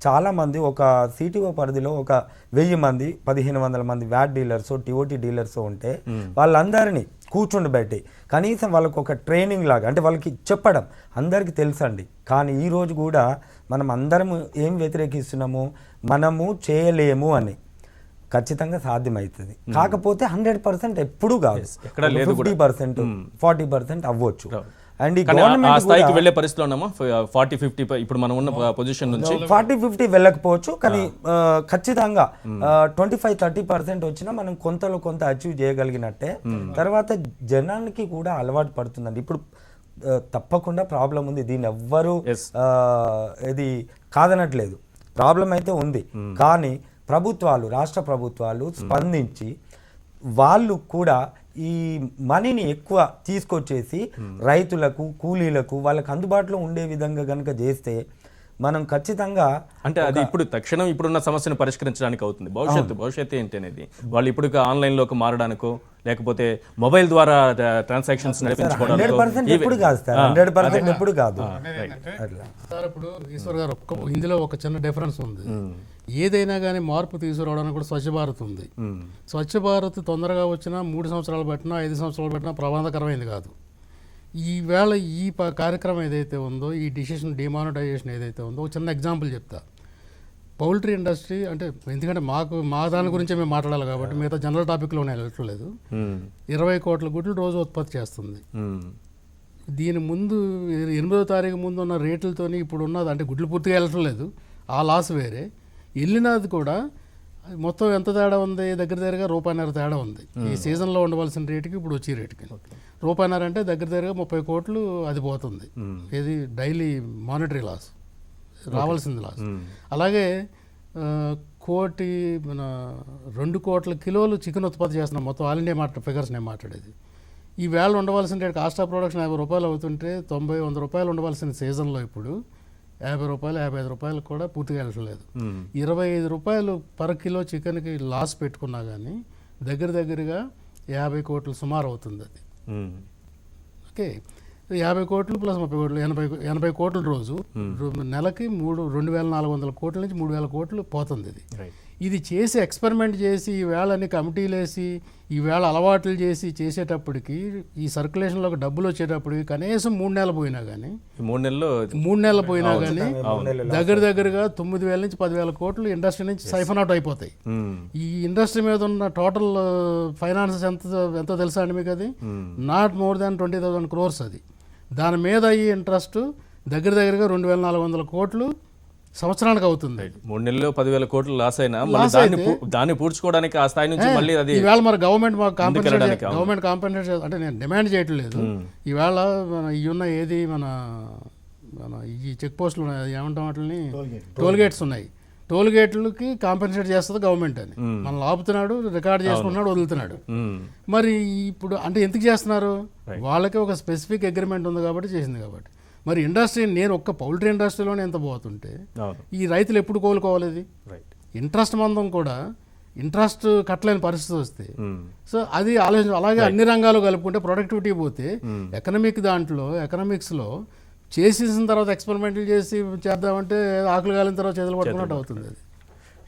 చాలామంది ఒక సిటీఓ పరిధిలో ఒక 1000 మంది 1500 మంది వ్యాట్ డీలర్స్ టీఓటీ డీలర్స్ ఉంటే వాళ్ళందరినీ కూర్చుండబెట్టి కనీసం వాళ్ళకు ఒక ట్రైనింగ్ లాగా అంటే వాళ్ళకి చెప్పడం అందరికీ తెలుసండి. కానీ ఈరోజు కూడా మనం అందరం ఏం వ్యతిరేకిస్తున్నాము, మనము చేయలేము అని. ఖచ్చితంగా సాధ్యమవుతుంది, కాకపోతే 100% ఎప్పుడు కాదు, 50% 40% అవ్వచ్చు. అండ్ ఈ స్థాయికి వెళ్ళే పరిస్థితిలో ఉన్నామా? 40-50 ఇప్పుడు మనం ఉన్న పొజిషన్ నుంచి 40-50 వెళ్ళకపోవచ్చు, కానీ ఖచ్చితంగా 25-30% వచ్చినా మనం కొంతలో కొంత అచీవ్ చేయగలిగినట్టే. తర్వాత జనానికి కూడా అలవాటు పడుతుందండి. ఇప్పుడు తప్పకుండా ప్రాబ్లం ఉంది, దీన్ని ఎవ్వరూ ఇది కాదనట్లేదు, ప్రాబ్లం అయితే ఉంది. కానీ ప్రభుత్వాలు, రాష్ట్ర ప్రభుత్వాలు స్పందించి వాళ్ళు కూడా ఈ మనీని ఎక్కువ తీసుకొచ్చేసి రైతులకు, కూలీలకు వాళ్ళకి అందుబాటులో ఉండే విధంగా కనుక చేస్తే మనం ఖచ్చితంగా అంటే అది ఇప్పుడు తక్షణం ఇప్పుడున్న సమస్యను పరిష్కరించడానికి అవుతుంది. భవిష్యత్తు ఏంటి అనేది వాళ్ళు ఇప్పుడు ఆన్లైన్లోకి మారడానికో లేకపోతే మొబైల్ ద్వారా ట్రాన్సాక్షన్స్ నడిపించుకోవడానికి 100% ఎప్పుడు కాదు సార్, 100% ఎప్పుడు కాదు సార్. ఇప్పుడు ఈశ్వర్ గారు ఇందులో ఒక చిన్న డిఫరెన్స్ ఉంది. ఏదైనా కానీ మార్పు తీసుకురావడానికి కూడా స్వచ్ఛ భారత్ ఉంది. స్వచ్ఛ భారత్ తొందరగా వచ్చినా 3 సంవత్సరాలు పెట్టినా 5 సంవత్సరాలు పెట్టినా ప్రమాదకరమైంది కాదు. ఈవేళ ఈ కార్యక్రమం ఏదైతే ఉందో, ఈ డిమానిటైజేషన్ ఏదైతే ఉందో, ఒక చిన్న ఎగ్జాంపుల్ చెప్తా. పౌల్ట్రీ ఇండస్ట్రీ అంటే ఎందుకంటే మా దాని గురించే మేము మాట్లాడాలి కాబట్టి మిగతా జనరల్ టాపిక్లో వెళ్ళట్లేదు. 20 కోట్ల గుడ్లు రోజు ఉత్పత్తి చేస్తుంది. దీని ముందు 8వ తారీఖు ముందు ఉన్న రేట్లతో ఇప్పుడు ఉన్నది అంటే గుడ్లు పూర్తిగా వెళ్ళటం లేదు, ఆ లాస్ వేరే. వెళ్ళినది కూడా మొత్తం ఎంత తేడా ఉంది, దగ్గరగా ₹1.5 తేడా ఉంది. ఈ సీజన్లో ఉండవలసిన రేటుకి ఇప్పుడు వచ్చే రేటుకి ₹1.5 అంటే దగ్గరగా 30 కోట్లు అది పోతుంది. ఇది డైలీ మానిటరీ లాస్, రావాల్సింది లాస్. అలాగే 2 కోట్ల కిలోలు చికెన్ ఉత్పత్తి చేస్తున్నాం మొత్తం ఆల్ ఇండియా ఫిగర్స్ నేను మాట్లాడేది. ఈ వేళ ఉండవలసిన రేటు కాస్ట్ ఆఫ్ ప్రొడక్షన్ ₹50 అవుతుంటే 90-100 రూపాయలు ఉండవలసిన సీజన్లో ఇప్పుడు ₹50, ₹55 కూడా పూర్తిగా వెళ్ళట్లేదు. ₹25 పర్ కిలో చికెన్కి లాస్ పెట్టుకున్నా కానీ దగ్గరగా 50 కోట్లు సుమారు అవుతుంది అది. ఓకే, 50 కోట్లు ప్లస్ 30 కోట్లు 80 కోట్ల రోజు నెలకి 2,400 కోట్ల నుంచి 3,000 కోట్లు పోతుంది. ఇది చేసి ఎక్స్పెరిమెంట్ చేసి ఈవేళ అన్ని కమిటీలు వేసి ఈవేళ అలవాట్లు చేసి చేసేటప్పటికి ఈ సర్క్యులేషన్లోకి డబ్బులు వచ్చేటప్పటికి కనీసం 3 నెలలు పోయినా కానీ 3 నెలలు పోయినా కానీ దగ్గరగా 9,000 నుంచి 10,000 కోట్లు ఇండస్ట్రీ నుంచి సైఫన్ అవుట్ అయిపోతాయి. ఈ ఇండస్ట్రీ మీద ఉన్న టోటల్ ఫైనాన్సెస్ ఎంతో తెలుసా అండి మీకు? అది నాట్ మోర్ దాన్ 20,000 crores. అది దాని మీద ఈ ఇంట్రెస్ట్ దగ్గరగా 2,400 కోట్లు సంవత్సరానికి అవుతుంది. 3 నెలల్లో 10,000 కోట్లు లాస్ అయినా దాన్ని పూడ్చుకోవడానికి ఆ స్థాయి నుంచి మళ్ళీ అది ఈవేళ మరి గవర్నమెంట్ కాంపెన్సేట్ అంటే నేను డిమాండ్ చేయట్లేదు. ఈవేళ ఇవి ఏది మన ఈ చెక్ పోస్టులు ఉన్నాయి, ఏమంటాం వాటిని, టోల్ గేట్స్ ఉన్నాయి. టోల్ గేట్లకి కాంపెన్సేట్ చేస్తుంది గవర్నమెంట్ అని మనం ఆపుతున్నాడు, రికార్డ్ చేసుకుంటున్నాడు, వదులుతున్నాడు. మరి ఇప్పుడు అంటే ఎందుకు చేస్తున్నారు? వాళ్ళకి ఒక స్పెసిఫిక్ అగ్రిమెంట్ ఉంది కాబట్టి చేసింది కాబట్టి. మరి ఇండస్ట్రీ, నేను ఒక్క పౌల్ట్రీ ఇండస్ట్రీలోనే ఎంత పోతుంటే ఈ రైతులు ఎప్పుడు కోలుకోవాలి? ఇది ఇంట్రెస్ట్ మందం కూడా ఇంట్రెస్ట్ కట్టలేని పరిస్థితి వస్తే సో అది ఆలోచన. అలాగే అన్ని రంగాలు కలుపుకుంటే ప్రొడక్టివిటీ పోతే ఎకనామిక్స్లో చేసేసిన తర్వాత ఎక్స్పెరిమెంట్లు చేసి చేద్దామంటే ఆకులు కాలిన తర్వాత చేతులు పట్టుకున్నట్టు అవుతుంది. అది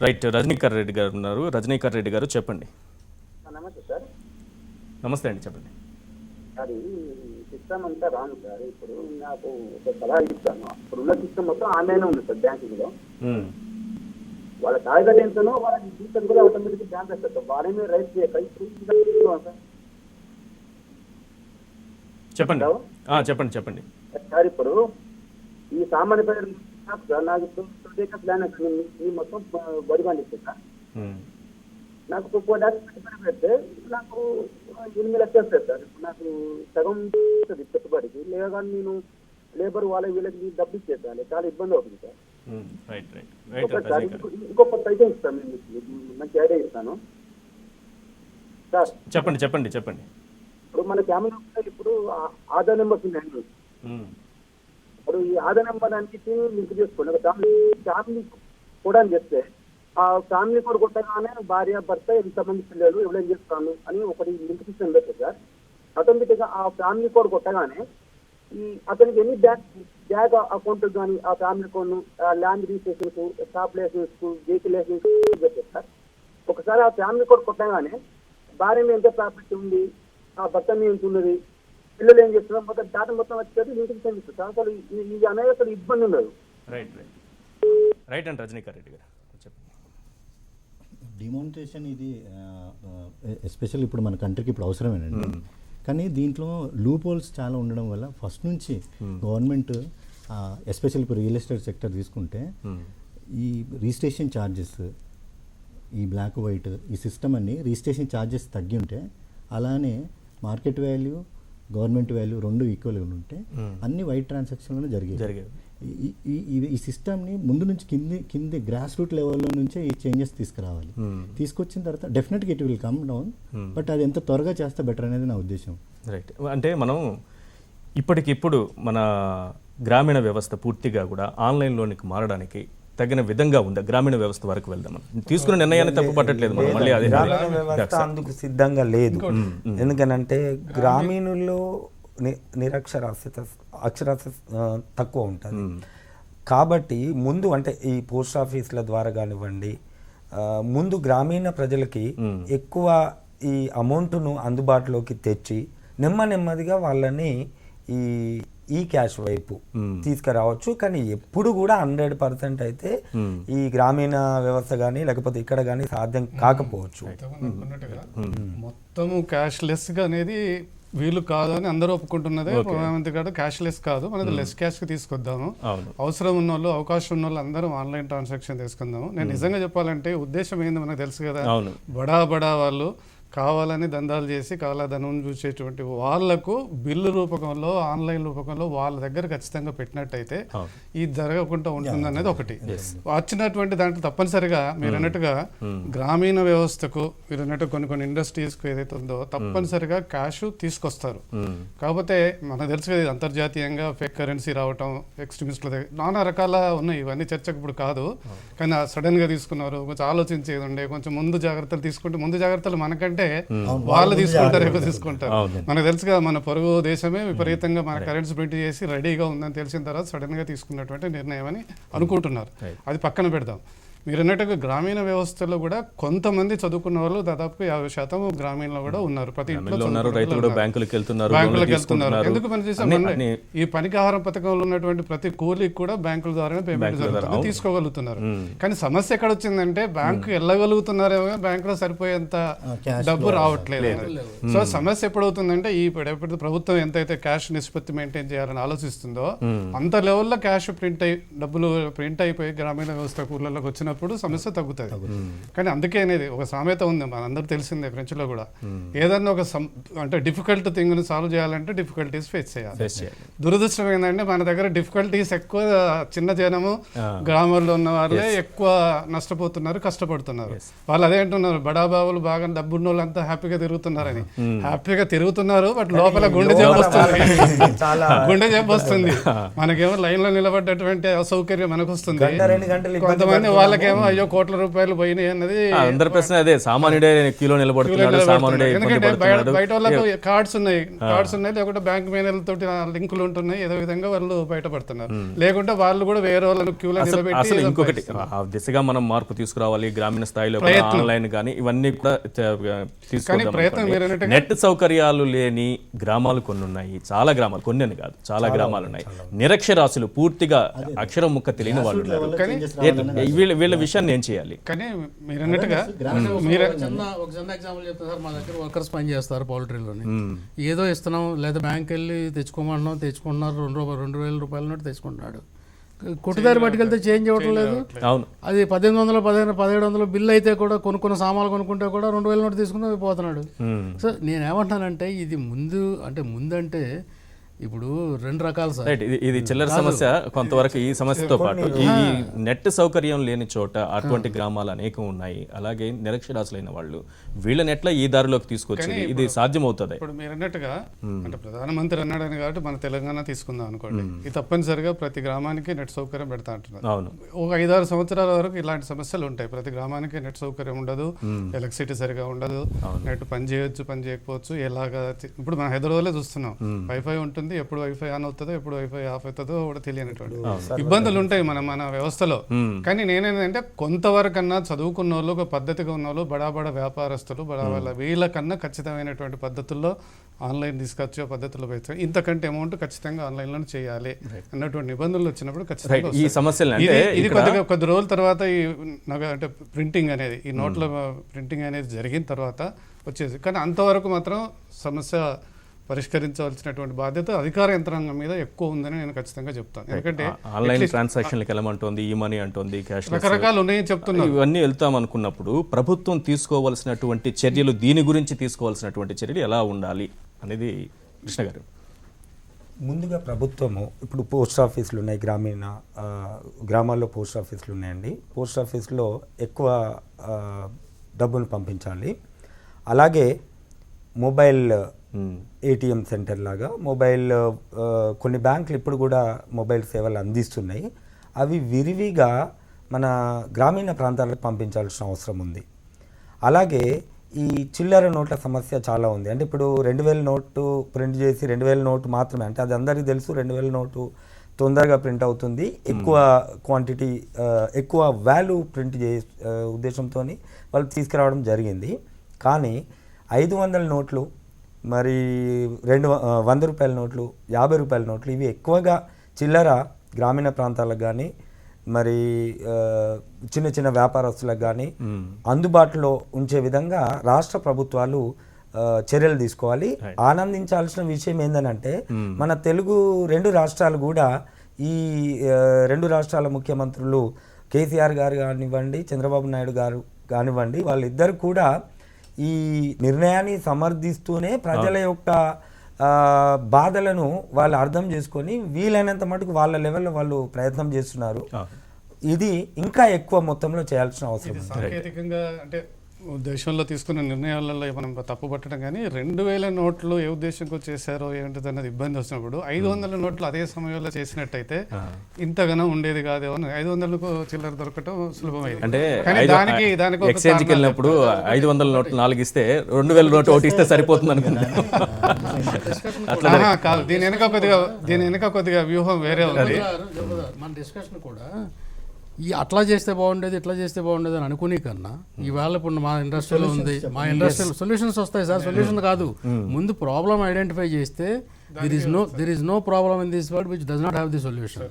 రైట్. రజనీకర్ రెడ్డి గారు ఉన్నారు. రజనీకర్ రెడ్డి గారు చెప్పండి. నమస్తే అండి, చెప్పండి. అది సిస్టమ్ అంతా రాను సార్. ఇప్పుడు నాకు ఒక సలహా ఇస్తాను. ఇప్పుడున్న సిస్టమ్ మొత్తం ఆన్లైన్ ఉంది సార్. బ్యాంకింగ్ లో వాళ్ళ టార్గెట్ ఎంతనో వాళ్ళకి జీతం కూడా ఆటోమేటిక్ బ్యాంక్ వేస్తారు సార్. వాళ్ళే రైట్ చెప్పండి చెప్పండి సార్. ఇప్పుడు ఈ సామాన్య సార్ నాకు ప్లాన్ మొత్తం బడి పండిస్తుంది సార్. నాకు 4 lakhs పెడితే నాకు 8 లక్షలు వస్తుంది సార్. ఇప్పుడు నాకు సగం పెట్టుబడికి లేదా నేను లేబర్ వీళ్ళకి డబ్బు ఇచ్చేసాను. చాలా ఇబ్బంది అవుతుంది sir. Right right right sir Rajini గారు ఇంకో కొత్త ఐటమ్ ఇస్తాను నేను మీకు మంచి ఐడియా ఇస్తాను సార్. చెప్పండి ఇప్పుడు మన కెమెరా ఇప్పుడు ఆధార్ నెంబర్స్ ఉన్నాయండి. ఇప్పుడు ఈ ఆధార్ నెంబర్ అన్నిటి లింక్ చేసుకోండి. ఒక ఫ్యామిలీ కూడా చేస్తే ఆ ఫ్యామిలీ కూడా కొట్టగానే భార్య భర్త ఎంతమంది పిల్లలు ఎవరేం చేస్తాను అని ఒకటి లింక్ సిస్టమ్ పెట్టారు సార్. ఆటోమేటిక్గా ఆ ఫ్యామిలీ కోడ్ కొట్టగానే ఈ అతనికి ఎన్ని బ్యాగ్ అకౌంట్ కానీ ఆ family code land registrations stop licence vehicle licence పెట్టారు సార్. ఒకసారి ఆ ఫ్యామిలీ కోడ్ కొట్టగానే భార్య మీద ఎంత ప్రాఫిట్ ఉంది, ఆ భర్త మీద ఎంత ఉన్నది, పిల్లలు ఏం చేస్తున్నారు మొత్తం డేటా మొత్తం వచ్చేది లింక్ సిస్టమ్ ఇస్తారు సార్. అసలు ఇది అనేది అసలు ఇబ్బంది ఉండదు. రైట్ అండ్ రజనీకాంత్ రెడ్డి గారు చెప్పండి. డిమానిటైజేషన్ ఇది ఎస్పెషల్లీ ఇప్పుడు మన కంట్రీకి ఇప్పుడు అవసరమేనండి. కానీ దీంట్లో లూప్ హోల్స్ చాలా ఉండడం వల్ల ఫస్ట్ నుంచి గవర్నమెంట్ ఎస్పెషల్లీ ఇప్పుడు రియల్ ఎస్టేట్ సెక్టర్ తీసుకుంటే ఈ రిజిస్ట్రేషన్ ఛార్జెస్, ఈ బ్లాక్ వైట్ ఈ సిస్టమ్ అన్ని రిజిస్ట్రేషన్ ఛార్జెస్ తగ్గి ఉంటే, అలానే మార్కెట్ వాల్యూ గవర్నమెంట్ వాల్యూ రెండు ఈక్వల్గా ఉంటే అన్ని వైట్ ట్రాన్సాక్షన్లోనే జరిగేవి. ఈ సిస్టమ్ని ముందు నుంచి కింది గ్రాస్ రూట్ లెవెల్లో నుంచే ఈ చేంజెస్ తీసుకురావాలి. తీసుకొచ్చిన తర్వాత డెఫినెట్గా it will come down, but అది ఎంత త్వరగా చేస్తే బెటర్ అనేది నా ఉద్దేశం. రైట్. అంటే మనం ఇప్పటికిప్పుడు మన గ్రామీణ వ్యవస్థ పూర్తిగా కూడా ఆన్లైన్లోనికి మారడానికి తగిన విధంగా ఉందా? గ్రామీణ వ్యవస్థ వరకు వెళ్దాం. మనం తీసుకున్న నిర్ణయాన్ని తప్పు పట్టట్లేదు మనం. మళ్ళీ అదే గ్రామీణ వ్యవస్థ అందుకు సిద్ధంగా లేదు. ఎందుకనంటే గ్రామీణుల్లో అక్షరాస్యత తక్కువ ఉంటుంది. కాబట్టి ముందు అంటే ఈ పోస్ట్ ఆఫీసుల ద్వారా కానివ్వండి, ముందు గ్రామీణ ప్రజలకి ఎక్కువ ఈ అమౌంట్ను అందుబాటులోకి తెచ్చి నెమ్మదిగా వాళ్ళని ఈ క్యాష్ వైపు తీసుకురావచ్చు. కానీ ఎప్పుడు కూడా 100% అయితే ఈ గ్రామీణ వ్యవస్థ కానీ లేకపోతే ఇక్కడ కానీ సాధ్యం కాకపోవచ్చు. మొత్తము క్యాష్లెస్గా అనేది వీళ్ళు కాదు అని అందరూ ఒప్పుకుంటున్నదే. ప్రధానమంత్రి గారు క్యాష్లెస్ కాదు, మనది లెస్ క్యాష్కి తీసుకొద్దాము, అవసరం ఉన్న వాళ్ళు అవకాశం ఉన్న వాళ్ళు అందరూ ఆన్లైన్ ట్రాన్సాక్షన్ తీసుకుందాము. నేను నిజంగా చెప్పాలంటే ఉద్దేశం ఏంది మనకు తెలుసు కదా, బడా వాళ్ళు కావాలని దందాలు చేసి కావాలధనం చూసేటువంటి వాళ్లకు బిల్లు రూపకంలో ఆన్లైన్ రూపకంలో వాళ్ళ దగ్గర ఖచ్చితంగా పెట్టినట్టయితే ఇది జరగకుండా ఉంటుంది అనేది ఒకటి. వచ్చినటువంటి దాంట్లో తప్పనిసరిగా మీరు అన్నట్టుగా గ్రామీణ వ్యవస్థకు మీరు అన్నట్టు కొన్ని ఇండస్ట్రీస్కు ఏదైతే ఉందో తప్పనిసరిగా క్యాష్ తీసుకొస్తారు. కాకపోతే మనకు తెలుసు కదా అంతర్జాతీయంగా ఫేక్ కరెన్సీ రావటం, ఎక్స్ట్రీమిస్టుల దగ్గర నానా రకాల ఉన్నాయి. ఇవన్నీ చర్చకు ఇప్పుడు కాదు, కానీ సడన్ గా తీసుకున్నారు. కొంచెం ఆలోచించేది ఉండే, కొంచెం ముందు జాగ్రత్తలు తీసుకుంటే ముందు జాగ్రత్తలు మనకంటే వాళ్ళు తీసుకుంటారు, ఎక్కువ తీసుకుంటారు. మనకు తెలుసుగా మన పొరుగు దేశమే విపరీతంగా మన కరెన్సీ ప్రింట్ చేసి రెడీగా ఉందని తెలిసిన తర్వాత సడన్ గా తీసుకున్నటువంటి నిర్ణయం అని అనుకుంటున్నారు. అది పక్కన పెడదాం. మీరు అన్నట్టుగా గ్రామీణ వ్యవస్థలో కూడా కొంతమంది చదువుకున్న వాళ్ళు దాదాపు 50% గ్రామీణలో కూడా ఉన్నారు. ప్రతి ఇంట్లో బ్యాంకులకు వెళ్తున్నారు. ఎందుకు పని చేసాం, ఈ పనికి ఆహారం పథకంలో ఉన్నటువంటి ప్రతి కూలీకి కూడా బ్యాంకుల ద్వారానే పేమెంట్ జరుగుతుంది, తీసుకోగలుగుతున్నారు. కానీ సమస్య ఎక్కడ వచ్చిందంటే బ్యాంకు వెళ్ళగలుగుతున్నారేమో బ్యాంకులో సరిపోయేంత డబ్బు రావట్లేదు. సో సమస్య ఎప్పుడవుతుందంటే ఈ ప్రభుత్వం ఎంతైతే క్యాష్ నిష్పత్తి మెయింటైన్ చేయాలని ఆలోచిస్తుందో అంత లెవెల్లో క్యాష్ డబ్బులు ప్రింట్ అయిపోయి గ్రామీణ వ్యవస్థ కూలీలకు వచ్చిన సమస్య తగ్గుతుంది. కానీ అందుకే అనేది ఒక సామెత ఉంది, మనందరూ తెలిసిందే ఫ్రెంచ్ లో కూడా, ఏదన్నా ఒక అంటే డిఫికల్ట్ థింగ్ ని సాల్వ్ చేయాలంటే డిఫికల్టీస్ ఫేస్ చేయాలి. దురదృష్టం ఏంటంటే మన దగ్గర డిఫికల్టీస్ ఎక్కువ, చిన్న జనము గ్రామాల్లో ఉన్న వాళ్ళే ఎక్కువ నష్టపోతున్నారు, కష్టపడుతున్నారు. వాళ్ళు అదే అంటున్నారు, బడాబాబులు బాగా డబ్బున్న వాళ్ళు అంతా హ్యాపీగా తిరుగుతున్నారని. హ్యాపీగా తిరుగుతున్నారు, బట్ లోపల గుండె జబ్బు వస్తుంది. మనకేమో లైన్ లో నిలబడ్డటువంటి అసౌకర్యం మనకు వస్తుంది. కొంతమంది వాళ్ళకి అయ్యో కోట్ల రూపాయలు పోయినాయి అన్నది అందరి ప్రశ్న అదే. సామాన్యుడే కిలో నిలబడుతున్నాడు, సామాన్యుడే. ఎందుకంటే బయట వాళ్ళకు కార్డ్స్ ఉన్నాయి, లేకుంటే బ్యాంక్ మేనేజర్లతో లింకులు ఉంటున్నాయి, ఏదో విధంగా వాళ్ళు బయటపడుతున్నారు. లేకుంటే వాళ్ళు కూడా వేరే వాళ్ళను క్యూలో నిలబెట్టి. అసలు ఇంకొకటి దిశగా మనం మార్పు తీసుకురావాలి, గ్రామీణ స్థాయిలో ఆన్లైన్ కానీ ఇవన్నీ కూడా తీసుకురావాలి. నెట్ సౌకర్యాలు లేని గ్రామాలు కొన్ని ఉన్నాయి, చాలా గ్రామాలు, కొన్ని అని కాదు చాలా గ్రామాలు ఉన్నాయి. నిరక్షరాస్యులు, పూర్తిగా అక్షరం ముక్క తెలియని వాళ్ళు ఉన్నారు. వీళ్ళ విషయాన్ని ఏం చేయాలి? కానీ మీరు అన్నట్టుగా ఒక చిన్న ఎగ్జాంపుల్ చెప్తాను సార్. మా దగ్గర వర్కర్స్ పని చేస్తారు పౌల్ట్రీలోని. ఏదో ఇస్తున్నాం లేదా బ్యాంక్ వెళ్ళి తెచ్చుకోమన్నాం, తెచ్చుకుంటున్నారు. 2,000 రూపాయల నోటు తెచ్చుకుంటున్నాడు. కొట్టుదారి పట్టుకెళ్తే చేంజ్ ఇవ్వటం లేదు. అది 1,800 1,700 బిల్లు అయితే కూడా కొనుక్కున్న సామాన్లు కొనుక్కుంటే కూడా 2,000 నోటు తీసుకుని పోతున్నాడు. సో నేనేమంటున్నానంటే ఇది ముందంటే ఇప్పుడు 2 రకాలు సార్. రైట్, ఇది చిల్లర సమస్య కొంతవరకు. ఈ సమస్యతో పాటు ఈ నెట్ సౌకర్యం లేని చోట అటువంటి గ్రామాలు అనేకం ఉన్నాయి. అలాగే నిరక్షరాస్యులైన వాళ్ళు వీళ్ళని ఎట్లా ఈ దారిలోకి తీసుకొచ్చేది, ఇది సాధ్యమవుతుంది? ఇప్పుడు మీరు అన్నట్టుగా అంటే ప్రధానమంత్రి అన్నాడని కాబట్టి మన తెలంగాణ తీసుకుందాం అనుకోండి, ఇది తప్పనిసరిగా ప్రతి గ్రామానికి నెట్ సౌకర్యం పెడతా అంటున్నారు. అవును, ఒక 5-6 సంవత్సరాల వరకు ఇలాంటి సమస్యలు ఉంటాయి. ప్రతి గ్రామానికి నెట్ సౌకర్యం ఉండదు, ఎలక్ట్రిసిటీ సరిగా ఉండదు, నెట్ పని చేయొచ్చు పని చేయకపోవచ్చు. ఎలాగా ఇప్పుడు మనం హైదరాబాద్లో చూస్తున్నాం, వైఫై ఉంటుంది, ఎప్పుడు వైఫై ఆన్ అవుతుందో ఎప్పుడు వైఫై ఆఫ్ అవుతుందో కూడా తెలియనటువంటి ఇబ్బందులు ఉంటాయి మన వ్యవస్థలో. కానీ నేనేంటంటే కొంతవరకన్నా చదువుకున్న వాళ్ళు, ఒక పద్ధతిగా ఉన్న వాళ్ళు, బడా వ్యాపారస్తులు, వీళ్ళకన్నా ఖచ్చితమైనటువంటి పద్ధతుల్లో ఆన్లైన్ తీసుకొచ్చే పద్ధతుల్లో పెంచాలి. ఇంతకంటే అమౌంట్ ఖచ్చితంగా ఆన్లైన్ లో చేయాలి అన్నటువంటి నిబంధనలు వచ్చినప్పుడు ఖచ్చితంగా ఈ సమస్యలు ఇది కొద్ది రోజుల తర్వాత ఈ అంటే ప్రింటింగ్ అనేది, ఈ నోట్ల ప్రింటింగ్ అనేది జరిగిన తర్వాత వచ్చేసి. కానీ అంతవరకు మాత్రం సమస్య పరిష్కరించవలసినటువంటి బాధ్యత అధికార యంత్రాంగం మీద ఎక్కువ ఉందని నేను ఖచ్చితంగా చెప్తాను. ఎందుకంటే ఆన్లైన్ ట్రాన్సాక్షన్లకు వెళ్ళమంటోంది, ఈ మనీ అంటోంది, క్యాష్, రకరకాలు ఉన్నాయని చెప్తున్నారు. ఇవన్నీ వెళ్తాం అనుకున్నప్పుడు ప్రభుత్వం తీసుకోవాల్సినటువంటి చర్యలు, దీని గురించి తీసుకోవాల్సినటువంటి చర్యలు ఎలా ఉండాలి అనేది కృష్ణ గారు. ముందుగా ప్రభుత్వము ఇప్పుడు పోస్ట్ ఆఫీసులు ఉన్నాయి, గ్రామాల్లో పోస్ట్ ఆఫీసులు ఉన్నాయండి. పోస్ట్ ఆఫీస్లో ఎక్కువ డబ్బును పంపించాలి. అలాగే మొబైల్ ఏటీఎం సెంటర్ లాగా కొన్ని బ్యాంకులు ఇప్పుడు కూడా మొబైల్ సేవలు అందిస్తున్నాయి. అవి విరివిగా మన గ్రామీణ ప్రాంతాలకు పంపించాల్సిన అవసరం ఉంది. అలాగే ఈ చిల్లర నోట్ల సమస్య చాలా ఉంది. అంటే ఇప్పుడు 2000 నోటు ప్రింట్ చేసి 2000 నోటు మాత్రమే, అంటే అది అందరికీ తెలుసు, 2000 నోటు తొందరగా ప్రింట్ అవుతుంది, ఎక్కువ క్వాంటిటీ, ఎక్కువ వాల్యూ ప్రింట్ ఉద్దేశంతో వాళ్ళు తీసుకురావడం జరిగింది. కానీ 500 నోట్లు, మరి 100 రూపాయల నోట్లు, 50 రూపాయల నోట్లు, ఇవి ఎక్కువగా చిల్లర గ్రామీణ ప్రాంతాలకు కానీ మరి చిన్న చిన్న వ్యాపారస్తులకు కానీ అందుబాటులో ఉంచే విధంగా రాష్ట్ర ప్రభుత్వాలు చర్యలు తీసుకోవాలి. ఆనందించాల్సిన విషయం ఏంటంటే మన తెలుగు 2 రాష్ట్రాలు కూడా, ఈ 2 రాష్ట్రాల ముఖ్యమంత్రులు కేసీఆర్ గారు కానివ్వండి, చంద్రబాబు నాయుడు గారు కానివ్వండి, వాళ్ళిద్దరు కూడా ఈ నిర్ణయాన్ని సమర్థిస్తూనే ప్రజల యొక్క బాధలను వాళ్ళు అర్థం చేసుకొని వీలైనంత మటుకు వాళ్ళ లెవెల్లో వాళ్ళు ప్రయత్నం చేస్తున్నారు. ఇది ఇంకా ఎక్కువ మొత్తంలో చేయాల్సిన అవసరం ఉంది. సాంకేతికంగా అంటే దేశంలో తీసుకున్న నిర్ణయాలలో మనం తప్పు పట్టడం, కానీ 2000 నోట్లు ఏ ఉద్దేశంతో చేశారో ఏంటిది అన్నది ఇబ్బంది వచ్చినప్పుడు 500 నోట్లు అదే సమయంలో చేసినట్టయితే ఇంతగానో ఉండేది కాదేమో. 500కు చిల్లర దొరకటం సులభమైంది. అంటే ఎక్స్చేంజ్కి వెళ్ళినప్పుడు 500 నోట్లు 4 ఇస్తే 2000 నోటు ఒకటి ఇస్తే సరిపోతుంది అనుకుంటున్నాను. కాదు, దీని వెనక కొద్దిగా వ్యూహం వేరే ఉంది. మన డిస్కషన్ కూడా అట్లా చేస్తే బాగుండేది, ఇట్లా చేస్తే బాగుండేది అని అనుకునే కన్నా, ఈవేళ ఇప్పుడు మా ఇండస్ట్రీలో ఉంది, మా ఇండస్ట్రీలో సొల్యూషన్స్ వస్తాయి సార్. సొల్యూషన్ కాదు, ముందు ప్రాబ్లం ఐడెంటిఫై చేస్తే there is no problem in this world which does not have the solution.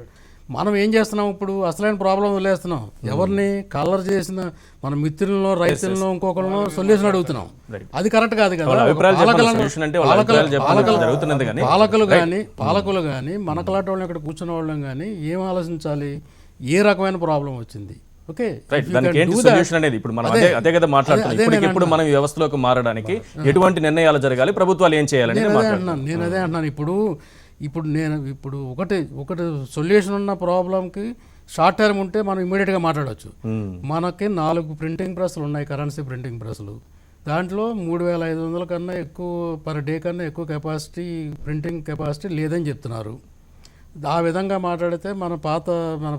మనం ఏం చేస్తున్నాం, ఇప్పుడు అసలైన ప్రాబ్లం వదిలేస్తున్నాం. ఎవరిని కలర్ చేసిన మన మిత్రులను, రైతులను, ఇంకొకరిలో సొల్యూషన్ అడుగుతున్నాం. అది కరెక్ట్ కాదు కదా. పాలకులు కానీ మనకలాంటి వాళ్ళని ఇక్కడ కూర్చున్న వాళ్ళం కానీ ఏం ఆలోచించాలి, ఏ రకమైన ప్రాబ్లం వచ్చింది, ఓకే, అనేది ఇప్పుడు మనం అదే కదా మాట్లాడుతున్నాం. ఇప్పుడు మనం ఈ వ్యవస్థలోకి మారడానికి ఎటువంటి నిర్ణయాలు జరగాలి, ప్రభుత్వాలు ఏం చేయాలని నేను అదే అంటున్నాను. ఇప్పుడు ఒకటి సొల్యూషన్ ఉన్న ప్రాబ్లంకి షార్ట్ టర్మ్ ఉంటే మనం ఇమీడియట్గా మాట్లాడవచ్చు. మనకి 4 ప్రింటింగ్ ప్రెస్లు ఉన్నాయి, కరెన్సీ ప్రింటింగ్ ప్రెస్లు. దాంట్లో 3500 కన్నా ఎక్కువ పర్ డే కన్నా ఎక్కువ ప్రింటింగ్ కెపాసిటీ లేదని చెప్తున్నారు. ఆ విధంగా మాట్లాడితే మన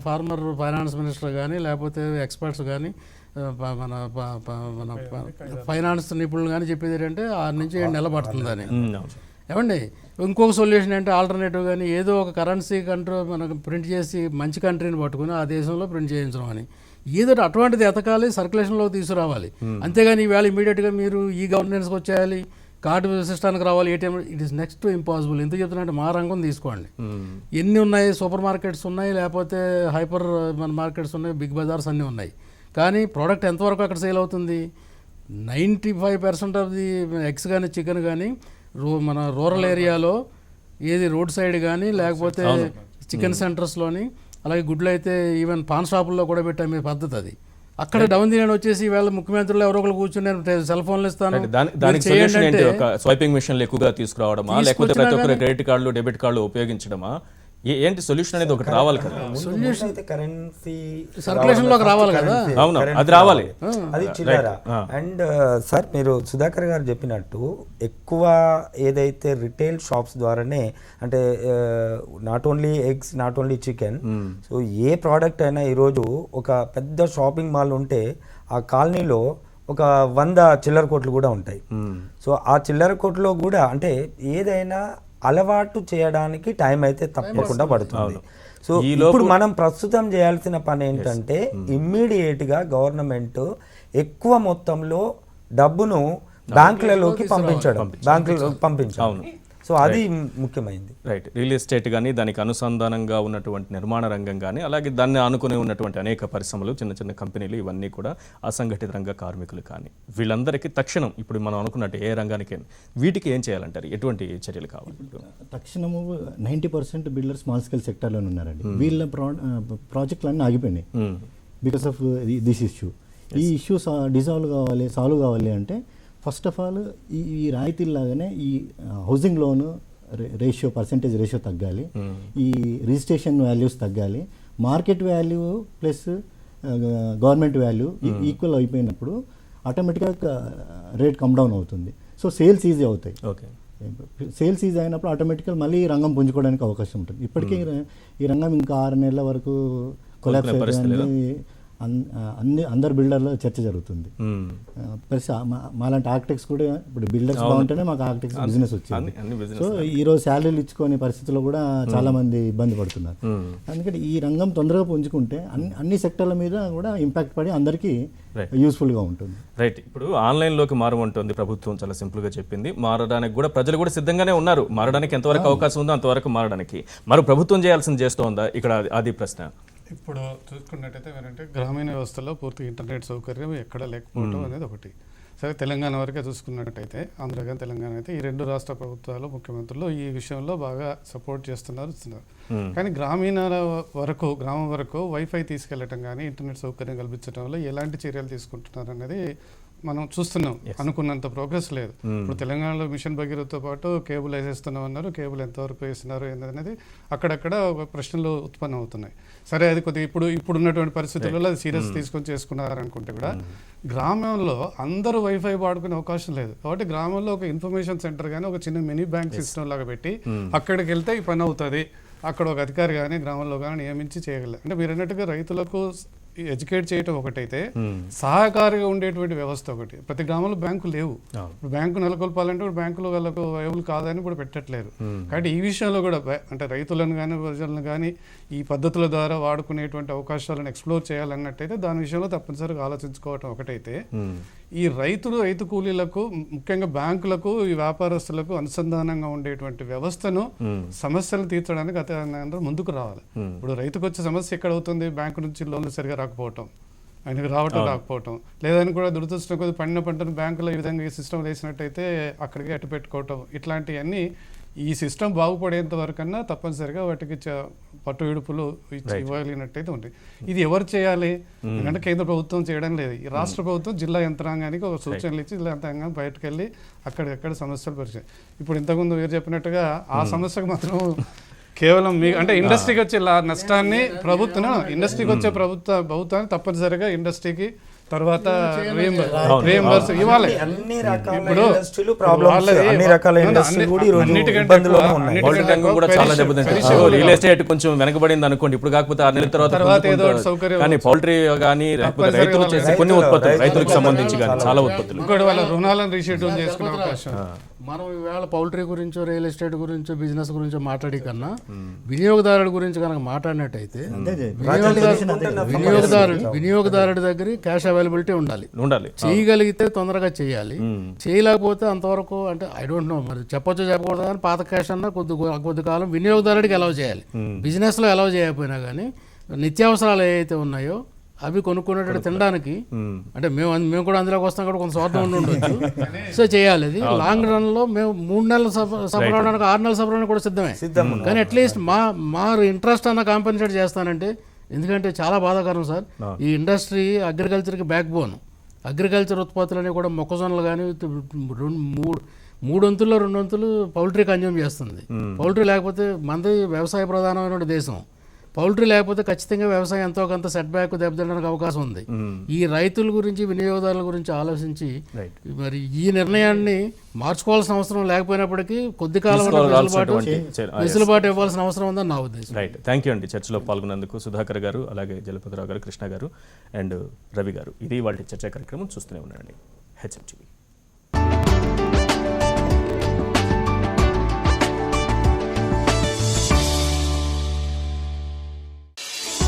ఫార్మర్ ఫైనాన్స్ మినిస్టర్ కానీ, లేకపోతే ఎక్స్పర్ట్స్ కానీ, మన ఫైనాన్స్ నిపుణులు కానీ చెప్పేది ఏంటంటే 6 నుంచి 7 నెలలు పడుతుందని. ఏమండి, ఇంకొక సొల్యూషన్ అంటే ఆల్టర్నేటివ్ కానీ ఏదో ఒక కరెన్సీ కంట్రోల్ మనకు ప్రింట్ చేసి మంచి కంట్రీని పట్టుకుని ఆ దేశంలో ప్రింట్ చేయించడం అని, ఏదో అటువంటిది ఎతకాలి, సర్క్యులేషన్లో తీసుకురావాలి. అంతేగాని ఈవేళ ఇమీడియట్గా మీరు ఈ గవర్నెన్స్కి వచ్చేయాలి, కార్డు సిస్టానికి రావాలి, ATM, it is next to impossible. ఎందుకు చెప్తున్నట్టు మా రంగం తీసుకోండి. ఎన్ని ఉన్నాయి, సూపర్ మార్కెట్స్ ఉన్నాయి, లేకపోతే హైపర్ మార్కెట్స్ ఉన్నాయి, బిగ్ బజార్స్ అన్నీ ఉన్నాయి. కానీ ప్రోడక్ట్ ఎంతవరకు అక్కడ సేల్ అవుతుంది? 95% ఆఫ్ ది ఎగ్స్ కానీ చికెన్ కానీ మన రూరల్ ఏరియాలో, ఏది రోడ్ సైడ్ కానీ, లేకపోతే చికెన్ సెంటర్స్లోని, అలాగే గుడ్లు అయితే ఈవెన్ పాన్ షాపుల్లో కూడా పెట్టే పద్ధతి అది. అక్కడ డౌన్ ది లైన్ వచ్చేసి వీళ్ళ ముఖ్యమంత్రులు ఎవరో ఒకరు కూర్చొని నేను సెల్ ఫోన్లు ఇస్తాను దానికి సొల్యూషన్ ఏంటి? ఒక స్వైపింగ్ మిషన్లు ఎక్కువగా తీసుకురావడమా, లేకపోతే ప్రతి ఒక్కరు క్రెడిట్ కార్డులు డెబిట్ కార్డులు ఉపయోగించడమా? ఏంటి సొల్యూషన్ అనేది ఒకటి రావాలి కదా. సొల్యూషన్ అయితే కరెన్సీ సర్క్యులేషన్ లోకి రావాలి కదా. అవును, అది రావాలి, అది చిల్లర. అండ్ సార్ మీరు సుధాకర్ గారు చెప్పినట్టు ఎక్కువ ఏదైతే రిటైల్ షాప్స్ ద్వారానే, అంటే not only eggs, not only chicken, so A product అయినా ఈరోజు ఒక పెద్ద షాపింగ్ మాల్ ఉంటే ఆ కాలనీలో ఒక 100 చిల్లర కొట్లు కూడా ఉంటాయి. సో ఆ చిల్లర కొట్లో కూడా అంటే ఏదైనా అలవాటు చేయడానికి టైం అయితే తప్పకుండా పడుతుంది. సో ఇప్పుడు మనం ప్రస్తుతం చేయాల్సిన పని ఏంటంటే ఇమ్మీడియట్ గా గవర్నమెంట్ ఎక్కువ మొత్తంలో డబ్బును బ్యాంకులలోకి పంపించడం. సో అది ముఖ్యమైనది. రైట్. రియల్ ఎస్టేట్ కానీ, దానికి అనుసంధానంగా ఉన్నటువంటి నిర్మాణ రంగం కానీ, అలాగే దాన్ని ఆనుకుని ఉన్నటువంటి అనేక పరిశ్రమలు, చిన్న చిన్న కంపెనీలు, ఇవన్నీ కూడా అసంఘటిత రంగ కార్మికులు కానీ వీళ్ళందరికీ తక్షణం ఇప్పుడు మనం అనుకున్నట్టు ఏ రంగానికి వీటికి ఏం చేయాలంటారు? ఎటువంటి చర్యలు కావాలి? తక్షణము 90% బిల్డర్ స్మాల్ స్కేల్ సెక్టర్లోనే ఉన్నారండి. వీళ్ళ ప్రాజెక్టులన్నీ ఆగిపోయినాయి బికాస్ ఆఫ్ దిస్ ఇష్యూ. ఈ ఇష్యూ సాల్వ్ కావాలి అంటే ఫస్ట్ ఆఫ్ ఆల్ ఈ రాయితీలాగానే ఈ హౌసింగ్ లోన్ పర్సెంటేజ్ రేషియో తగ్గాలి, ఈ రిజిస్ట్రేషన్ వాల్యూస్ తగ్గాలి, market value plus government value equal అయిపోయినప్పుడు ఆటోమేటిక్గా రేట్ కమ్ డౌన్ అవుతుంది. సో సేల్స్ ఈజీ అవుతాయి. సేల్స్ ఈజీ అయినప్పుడు ఆటోమేటిక్గా మళ్ళీ ఈ రంగం పుంజుకోవడానికి అవకాశం ఉంటుంది. ఇప్పటికీ ఈ రంగం ఇంకా 6 నెలల వరకు కొలాప్స్ అయిపోయింది. అందరు బిల్డర్లో చర్చ జరుగుతుంది. ప్లస్ మాలాంటి ఆర్కిటెక్ట్స్ కూడా ఇప్పుడు బిల్డర్స్ బాగుంటేనే మాకు ఆర్కిటెక్ట్స్ బిజినెస్ వచ్చింది. సో ఈరోజు శాలరీలు ఇచ్చుకునే పరిస్థితుల్లో కూడా చాలా మంది ఇబ్బంది పడుతున్నారు. అందుకని ఈ రంగం తొందరగా పుంజుకుంటే అన్ని సెక్టర్ల మీద కూడా ఇంపాక్ట్ పడి అందరికీ యూస్ఫుల్గా ఉంటుంది. రైట్. ఇప్పుడు ఆన్లైన్లోకి మారమంటుంది ప్రభుత్వం, చాలా సింపుల్గా చెప్పింది. మారడానికి కూడా ప్రజలు కూడా సిద్ధంగానే ఉన్నారు. మారడానికి ఎంతవరకు అవకాశం ఉందో అంతవరకు మారడానికి మరి ప్రభుత్వం చేయాల్సింది చేస్తోందా? ఇక్కడ అది ప్రశ్న. ఇప్పుడు చూసుకున్నట్టయితే ఏంటంటే గ్రామీణ వ్యవస్థలో పూర్తి ఇంటర్నెట్ సౌకర్యం ఎక్కడ లేకపోవడం అనేది ఒకటి. సరే, తెలంగాణ వరకే చూసుకున్నట్టయితే, ఆంధ్ర కానీ తెలంగాణ అయితే ఈ 2 రాష్ట్ర ప్రభుత్వాలు, ముఖ్యమంత్రులు ఈ విషయంలో బాగా సపోర్ట్ చేస్తున్నారు. కానీ గ్రామం వరకు వైఫై తీసుకెళ్లటం కానీ, ఇంటర్నెట్ సౌకర్యం కల్పించడంలో ఎలాంటి చర్యలు తీసుకుంటున్నారు అనేది మనం చూస్తున్నాం. అనుకున్నంత ప్రోగ్రెస్ లేదు. ఇప్పుడు తెలంగాణలో మిషన్ భగీరథతో పాటు కేబుల్ వేసేస్తున్నాం అన్నారు. కేబుల్ ఎంతవరకు వేస్తున్నారు అనేది అక్కడక్కడ ప్రశ్నలు ఉత్పన్నం అవుతున్నాయి. సరే, అది కొద్దిగా ఇప్పుడు ఉన్నటువంటి పరిస్థితులలో అది సీరియస్ తీసుకొని చేసుకున్నారనుకుంటే కూడా గ్రామంలో అందరూ వైఫై వాడుకునే అవకాశం లేదు. కాబట్టి గ్రామంలో ఒక ఇన్ఫర్మేషన్ సెంటర్ కానీ, ఒక చిన్న మినీ బ్యాంక్ సిస్టమ్ లాగా పెట్టి అక్కడికి వెళ్తే ఈ పని అవుతుంది. అక్కడ ఒక అధికారి కానీ గ్రామంలో కానీ నియమించి చేయగలరు. అంటే మీరు అన్నట్టుగా రైతులకు ఎడ్యుకేట్ చేయటం ఒకటైతే, సహకారిగా ఉండేటువంటి వ్యవస్థ ఒకటి. ప్రతి గ్రామంలో బ్యాంకు లేవు. ఇప్పుడు బ్యాంకు నెలకొల్పాలంటే బ్యాంకులు వాళ్ళకు వైబుల్ కాదని కూడా పెట్టట్లేదు. కాబట్టి ఈ విషయంలో కూడా అంటే రైతులను కానీ ప్రజలను కానీ ఈ పద్ధతుల ద్వారా వాడుకునేటువంటి అవకాశాలను ఎక్స్ప్లోర్ చేయాలన్నట్టయితే దాని విషయంలో తప్పనిసరిగా ఆలోచించుకోవటం ఒకటైతే, ఈ రైతు కూలీలకు, ముఖ్యంగా బ్యాంకులకు, ఈ వ్యాపారస్తులకు అనుసంధానంగా ఉండేటువంటి వ్యవస్థను సమస్యలు తీర్చడానికి అందరూ ముందుకు రావాలి. ఇప్పుడు రైతుకు వచ్చే సమస్య ఎక్కడ అవుతుంది? బ్యాంకు నుంచి లోన్లు సరిగా రాకపోవటం, ఆయనకు రాకపోవటం, లేదని కూడా దురదృష్టం కొద్ది పండిన పంటను బ్యాంకులో ఈ విధంగా ఈ సిస్టమ్ వేసినట్టయితే అక్కడికి అట్టు పెట్టుకోవటం, ఇట్లాంటివన్నీ ఈ సిస్టమ్ బాగుపడేంత వరకన్నా తప్పనిసరిగా వాటికి పట్టు విడుపులు ఇవ్వగలిగినట్టయితే ఉంటాయి. ఇది ఎవరు చేయాలి? ఎందుకంటే కేంద్ర ప్రభుత్వం చేయడం లేదు. ఈ రాష్ట్ర ప్రభుత్వం జిల్లా యంత్రాంగానికి ఒక సూచనలు ఇచ్చి జిల్లా యంత్రాంగం బయటకు వెళ్ళి అక్కడికక్కడ సమస్యలు పరిచయం. ఇప్పుడు ఇంతకుముందు మీరు చెప్పినట్టుగా ఆ సమస్యకు మాత్రం కేవలం అంటే ఇండస్ట్రీకి వచ్చే నష్టాన్ని ఇండస్ట్రీకి వచ్చే ప్రభుత్వాన్ని తప్పనిసరిగా ఇండస్ట్రీకి తర్వాత ఇవ్వాలి. రియల్ ఎస్టేట్ కొంచెం వెనకబడింది అనుకోండి, ఇప్పుడు కాకపోతే 6 నెలల తర్వాత కానీ పౌల్ట్రీ కానీ రైతులు చేసే కొన్ని ఉత్పత్తులు, రైతులకు సంబంధించి కానీ చాలా ఉత్పత్తులు, ఇంకోటి వాళ్ళ రుణాలను రీషెడ్యూల్ చేసుకునే అవకాశం. మనం ఈవేళ పౌల్ట్రీ గురించో, రియల్ ఎస్టేట్ గురించో, బిజినెస్ గురించో మాట్లాడే కన్నా వినియోగదారుడి గురించి కనుక మాట్లాడినట్టయితే వినియోగదారుడి దగ్గర క్యాష్ అవైలబిలిటీ ఉండాలి. చేయగలిగితే తొందరగా చేయాలి. చేయలేకపోతే అంతవరకు అంటే ఐ డోంట్ నో, మరి చెప్పొచ్చో చెప్పకూడదు కానీ పాత క్యాష్ అన్నా కొద్ది కాలం వినియోగదారుడికి అలౌ చేయాలి. బిజినెస్లో అలౌ చేయకపోయినా కానీ నిత్యావసరాలు ఏవైతే ఉన్నాయో అవి కొనుక్కునేటట్టు తినడానికి, అంటే మేము కూడా అందులోకి వస్తాం కూడా కొంత స్వార్థం ఉండొచ్చు. సో చేయాలి. అది లాంగ్ రన్ లో మేము 3 నెలలు సఫర్ అవడానికి 6 నెలలు సఫర్ అవడానికి కూడా సిద్ధమే. కానీ అట్లీస్ట్ మా ఇంట్రెస్ట్ అన్న కాంపెన్సేట్ చేస్తానంటే ఎందుకంటే చాలా బాధాకరం సార్. ఈ ఇండస్ట్రీ అగ్రికల్చర్కి బ్యాక్ బోన్. అగ్రికల్చర్ ఉత్పత్తులన్నీ కూడా మొక్కజొన్నలు కానీ మూడొంతుల్లో 2 వంతులు పౌల్ట్రీ కన్జ్యూమ్ చేస్తుంది. పౌల్ట్రీ లేకపోతే మనది వ్యవసాయ ప్రధానమైన దేశం. పౌల్ట్రీ లేకపోతే ఖచ్చితంగా వ్యవసాయం ఎంతో కొంత సెట్ బ్యాక్ దెబ్బతినడానికి అవకాశం ఉంది. ఈ రైతుల గురించి, వినియోగదారుల గురించి ఆలోచించి మరి ఈ నిర్ణయాన్ని మార్చుకోవాల్సిన అవసరం లేకపోయినప్పటికీ కొద్ది కాలం వెసులుబాటు ఇవ్వాల్సిన అవసరం ఉందని నా ఉద్దేశం. రైట్, థ్యాంక్ యూ అండి. చర్చలో పాల్గొన్నందుకు సుధాకర్ గారు, అలాగే జలపతిరావు గారు, కృష్ణ గారు అండ్ రవి గారు. ఇది వాళ్ళ చర్చా కార్యక్రమం. చూస్తూనే ఉండండి హెచ్ఎం టీవీ.